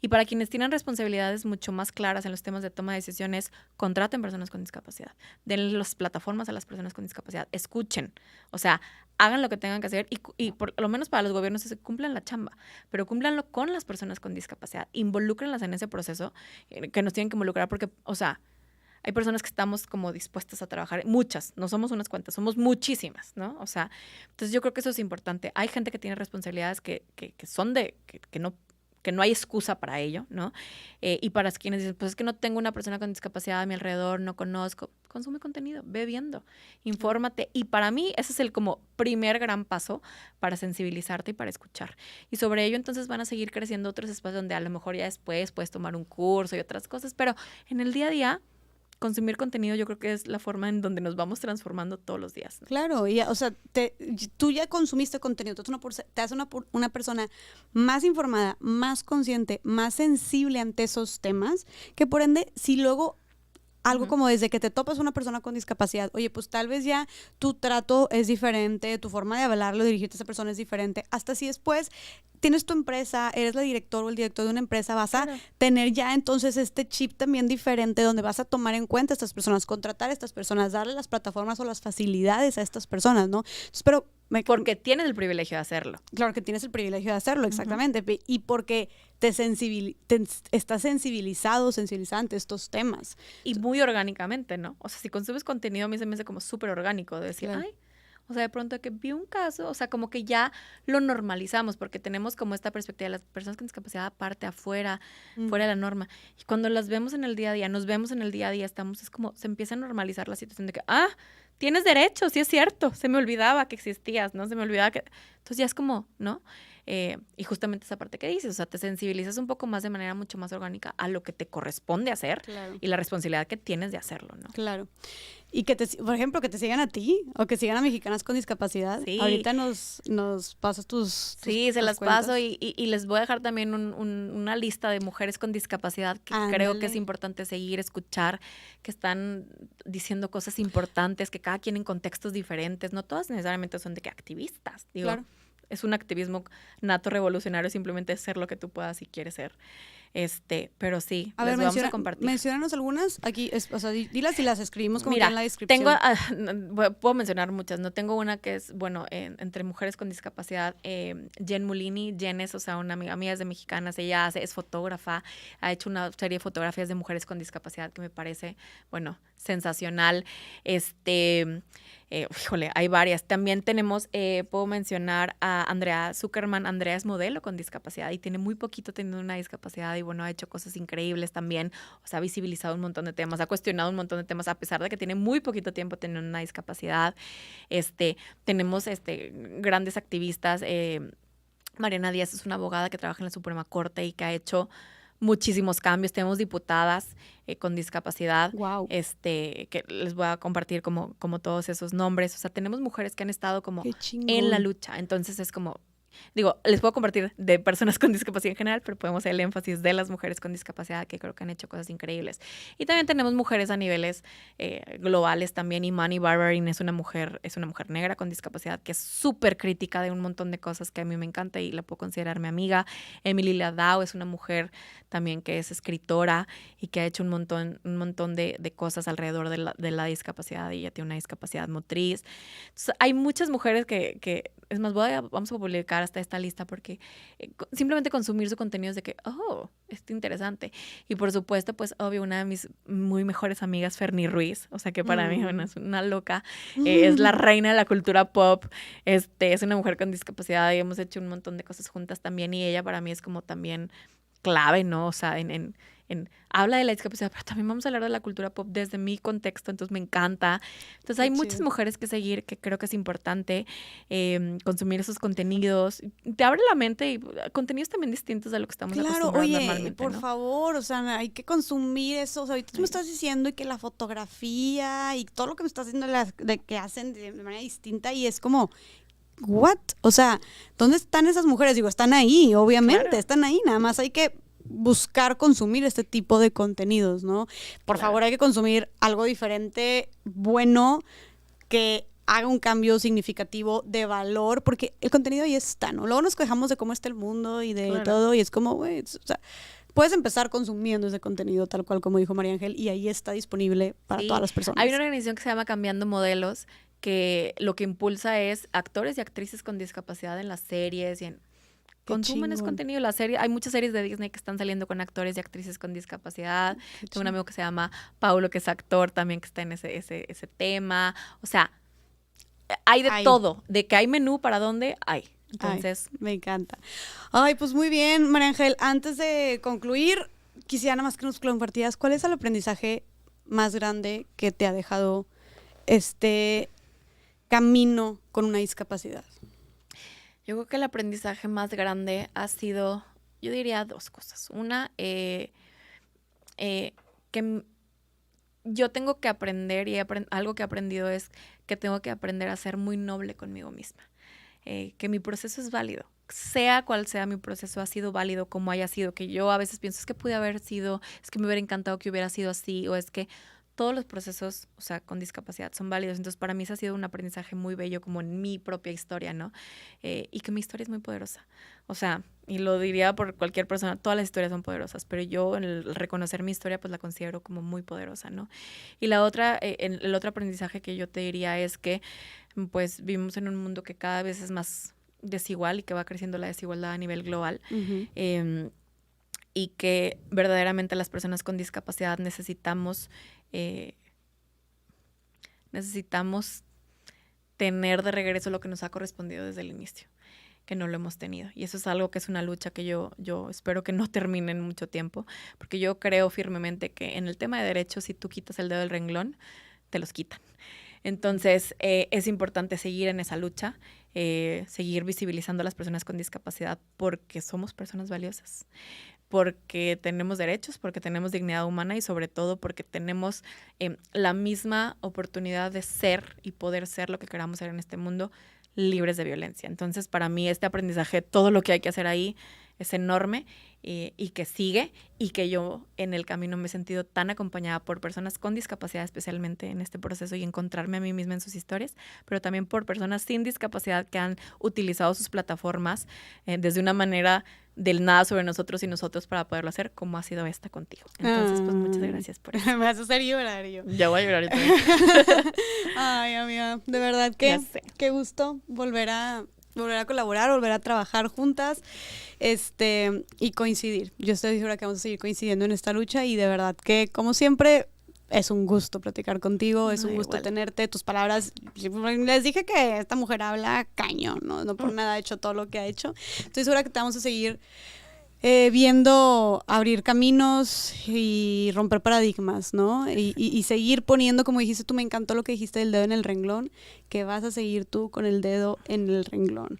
Y para quienes tienen responsabilidades mucho más claras en los temas de toma de decisiones, contraten personas con discapacidad, den las plataformas a las personas con discapacidad, escuchen, o sea, hagan lo que tengan que hacer y por lo menos para los gobiernos es cumplan la chamba, pero cúmplanlo con las personas con discapacidad, involúcrenlas en ese proceso que nos tienen que involucrar porque, o sea, hay personas que estamos como dispuestas a trabajar, muchas, no somos unas cuantas, somos muchísimas, ¿no? O sea, entonces yo creo que eso es importante. Hay gente que tiene responsabilidades que son que no hay excusa para ello, ¿no? Y para quienes dicen, pues es que no tengo una persona con discapacidad a mi alrededor, no conozco, consume contenido, ve viendo, infórmate. Y para mí ese es el como primer gran paso para sensibilizarte y para escuchar. Y sobre ello entonces van a seguir creciendo otros espacios donde a lo mejor ya después puedes tomar un curso y otras cosas, pero en el día a día consumir contenido yo creo que es la forma en donde nos vamos transformando todos los días, ¿no? Claro, y, o sea, tú ya consumiste contenido, te hace una persona más informada, más consciente, más sensible ante esos temas, que por ende, si luego algo como desde que te topas una persona con discapacidad, oye, pues tal vez ya tu trato es diferente, tu forma de hablarlo, dirigirte a esa persona es diferente, hasta si después tienes tu empresa, eres la directora o el director de una empresa, vas a tener ya entonces este chip también diferente donde vas a tomar en cuenta a estas personas, contratar a estas personas, darle las plataformas o las facilidades a estas personas, ¿no? Entonces, pero porque tienes el privilegio de hacerlo. Claro que tienes el privilegio de hacerlo, exactamente. Y porque estás sensibilizada ante estos temas. Y muy orgánicamente, ¿no? O sea, si consumes contenido, a mí se me hace como súper orgánico de decir, ay, o sea, de pronto que vi un caso, o sea, como que ya lo normalizamos porque tenemos como esta perspectiva de las personas con discapacidad aparte, afuera, fuera de la norma. Y cuando las vemos en el día a día, nos vemos en el día a día, es como, se empieza a normalizar la situación de que, tienes derecho, sí es cierto, se me olvidaba que existías, ¿no? Se me olvidaba que... Entonces ya es como, ¿no? Y justamente esa parte que dices, o sea, te sensibilizas un poco más de manera mucho más orgánica a lo que te corresponde hacer y la responsabilidad que tienes de hacerlo, ¿no? Claro. Y por ejemplo, que te sigan a ti o que sigan a Mexicanas con Discapacidad. Sí. Ahorita nos pasas tus Sí, se las cuentas. paso y les voy a dejar también una lista de mujeres con discapacidad que creo que es importante seguir, escuchar, que están diciendo cosas importantes, que cada quien en contextos diferentes, no todas necesariamente son de que activistas, digo. Claro. Es un activismo nato revolucionario, simplemente ser lo que tú puedas y quieres ser. Pero sí, les vamos a compartir. Menciónanos algunas aquí, o sea, dilas y las escribimos como en la descripción. Puedo mencionar muchas, no tengo una que es, bueno, entre mujeres con discapacidad, Jen Mulini. Jen es, o sea, una amiga mía, es de Mexicanas, ella es fotógrafa, ha hecho una serie de fotografías de mujeres con discapacidad que me parece, bueno, sensacional. Híjole, hay varias. También tenemos, puedo mencionar a Andrea Zuckerman. Andrea es modelo con discapacidad y tiene muy poquito teniendo una discapacidad y bueno, ha hecho cosas increíbles también. O sea, ha visibilizado un montón de temas, ha cuestionado un montón de temas a pesar de que tiene muy poquito tiempo teniendo una discapacidad. Tenemos grandes activistas. Mariana Díaz es una abogada que trabaja en la Suprema Corte y que ha hecho muchísimos cambios. Tenemos diputadas con discapacidad, Wow. que les voy a compartir como todos esos nombres. O sea, tenemos mujeres que han estado como Qué chingón. en la lucha. Entonces es como, digo, les puedo compartir de personas con discapacidad en general, pero podemos hacer el énfasis de las mujeres con discapacidad, que creo que han hecho cosas increíbles. Y también tenemos mujeres a niveles globales también. Imani Barbarin es una mujer negra con discapacidad que es súper crítica de un montón de cosas que a mí me encanta y la puedo considerar mi amiga. Emily Ladau es una mujer también que es escritora y que ha hecho un montón de cosas alrededor de la discapacidad, y ella tiene una discapacidad motriz. Entonces, hay muchas mujeres que es más, vamos a publicar hasta esta lista porque simplemente consumir su contenido es de que, está interesante. Y por supuesto, pues obvio, una de mis muy mejores amigas, Fernie Ruiz, o sea que para mí es una loca, es la reina de la cultura pop, es una mujer con discapacidad y hemos hecho un montón de cosas juntas también, y ella para mí es como también clave, ¿no? O sea, habla de la discapacidad, pero también vamos a hablar de la cultura pop desde mi contexto, entonces me encanta. Entonces hay muchas mujeres que seguir, que creo que es importante consumir esos contenidos. Te abre la mente y contenidos también distintos de lo que estamos acostumbrados normalmente, por ¿no? favor, o sea, hay que consumir eso. O sea, ahorita tú me estás diciendo que la fotografía y todo lo que me estás diciendo de que hacen de manera distinta, y es como, ¿what? O sea, ¿dónde están esas mujeres? Digo, están ahí, obviamente, están ahí, nada más hay que buscar consumir este tipo de contenidos, ¿no? Por favor, hay que consumir algo diferente, bueno, que haga un cambio significativo de valor, porque el contenido ahí está, ¿no? Luego nos quejamos de cómo está el mundo y de todo, y es como, güey, o sea, puedes empezar consumiendo ese contenido tal cual como dijo María Ángel, y ahí está disponible para todas las personas. Hay una organización que se llama Cambiando Modelos, que lo que impulsa es actores y actrices con discapacidad en las series y en consumen ese contenido. Hay muchas series de Disney que están saliendo con actores y actrices con discapacidad. Tengo un amigo que se llama Paulo, que es actor también, que está en ese tema. O sea, hay de todo. De que hay menú para dónde, hay. Entonces, me encanta. Ay, pues muy bien, María Ángel. Antes de concluir, quisiera nada más que nos compartieras cuál es el aprendizaje más grande que te ha dejado este camino con una discapacidad. Yo creo que el aprendizaje más grande ha sido, yo diría, dos cosas. Una, que yo tengo que aprender, y algo que he aprendido es que tengo que aprender a ser muy noble conmigo misma. Que mi proceso es válido. Sea cual sea mi proceso, ha sido válido como haya sido. Que yo a veces pienso, es que pude haber sido, es que me hubiera encantado que hubiera sido así, o es que todos los procesos, o sea, con discapacidad son válidos. Entonces, para mí ese ha sido un aprendizaje muy bello, como en mi propia historia, ¿no? Y que mi historia es muy poderosa. O sea, y lo diría por cualquier persona, todas las historias son poderosas, pero yo, el reconocer mi historia, pues la considero como muy poderosa, ¿no? Y la otra, el otro aprendizaje que yo te diría es que, pues, vivimos en un mundo que cada vez es más desigual y que va creciendo la desigualdad a nivel global. Y que verdaderamente las personas con discapacidad necesitamos tener de regreso lo que nos ha correspondido desde el inicio, que no lo hemos tenido. Y eso es algo que es una lucha que yo espero que no termine en mucho tiempo, porque yo creo firmemente que en el tema de derechos, si tú quitas el dedo del renglón, te los quitan. Entonces, es importante seguir en esa lucha, seguir visibilizando a las personas con discapacidad, porque somos personas valiosas, porque tenemos derechos, porque tenemos dignidad humana y sobre todo porque tenemos la misma oportunidad de ser y poder ser lo que queramos ser en este mundo, libres de violencia. Entonces, para mí este aprendizaje, todo lo que hay que hacer ahí es enorme, y que sigue, y que yo en el camino me he sentido tan acompañada por personas con discapacidad, especialmente en este proceso, y encontrarme a mí misma en sus historias, pero también por personas sin discapacidad que han utilizado sus plataformas desde una manera del nada sobre nosotros y nosotros para poderlo hacer, como ha sido esta contigo. Entonces, pues muchas gracias por eso. Me vas a hacer llorar yo. Ya voy a llorar también. Ay, amiga, de verdad que qué gusto volver a colaborar, volver a trabajar juntas, y coincidir. Yo estoy segura que vamos a seguir coincidiendo en esta lucha, y de verdad que, como siempre, es un gusto platicar contigo, es un gusto tenerte, tus palabras. Les dije que esta mujer habla cañón, no por nada ha hecho todo lo que ha hecho. Estoy segura que te vamos a seguir viendo abrir caminos y romper paradigmas, ¿no? Y seguir poniendo, como dijiste tú, me encantó lo que dijiste del dedo en el renglón, que vas a seguir tú con el dedo en el renglón.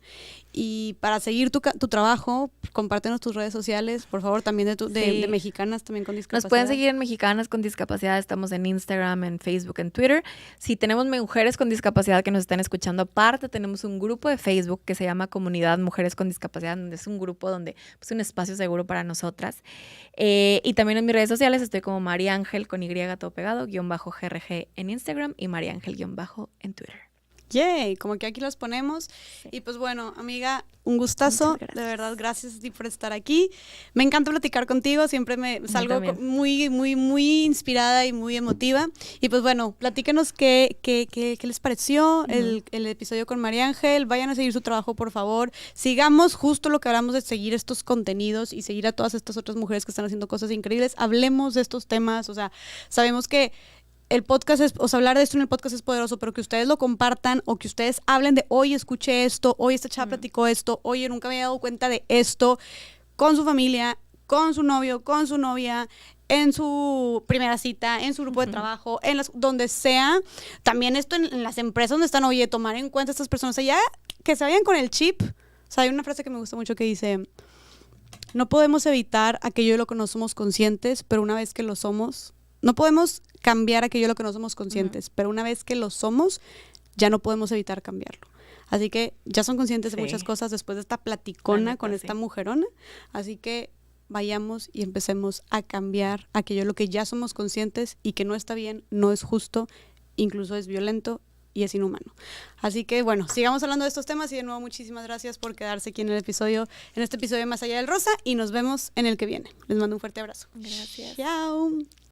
Y para seguir tu trabajo, compártenos tus redes sociales, por favor, también de Mexicanas también con Discapacidad. Nos pueden seguir en Mexicanas con Discapacidad, estamos en Instagram, en Facebook, en Twitter. Si tenemos mujeres con discapacidad que nos están escuchando aparte, tenemos un grupo de Facebook que se llama Comunidad Mujeres con Discapacidad, donde es un grupo donde es un espacio seguro para nosotras. Y también en mis redes sociales estoy como María Ángel con Y todo pegado, _GRG en Instagram y María Ángel_ en Twitter. Yay, como que aquí los ponemos. Sí. Y pues bueno, amiga, un gustazo. De verdad, gracias a ti por estar aquí. Me encanta platicar contigo, siempre me salgo muy, muy, muy inspirada y muy emotiva. Y pues bueno, platíquenos qué les pareció el episodio con María Ángel. Vayan a seguir su trabajo, por favor. Sigamos justo lo que hablamos de seguir estos contenidos y seguir a todas estas otras mujeres que están haciendo cosas increíbles. Hablemos de estos temas, o sea, sabemos que el podcast es, o sea, hablar de esto en el podcast es poderoso, pero que ustedes lo compartan o que ustedes hablen de, hoy escuché esto, hoy esta chava platicó esto, oye, nunca me había dado cuenta de esto, con su familia, con su novio, con su novia, en su primera cita, en su grupo de trabajo, donde sea. También esto en las empresas donde están, oye, tomar en cuenta a estas personas, o sea, ya que se vayan con el chip. O sea, hay una frase que me gusta mucho que dice, no podemos evitar aquello de lo que no somos conscientes, pero una vez que lo somos, no podemos cambiar aquello de lo que no somos conscientes, pero una vez que lo somos, ya no podemos evitar cambiarlo. Así que ya son conscientes de muchas cosas después de esta platicona con esta mujerona. Así que vayamos y empecemos a cambiar aquello de lo que ya somos conscientes y que no está bien, no es justo, incluso es violento y es inhumano. Así que bueno, sigamos hablando de estos temas y de nuevo muchísimas gracias por quedarse aquí en este episodio de Más Allá del Rosa y nos vemos en el que viene. Les mando un fuerte abrazo. Gracias. Chao.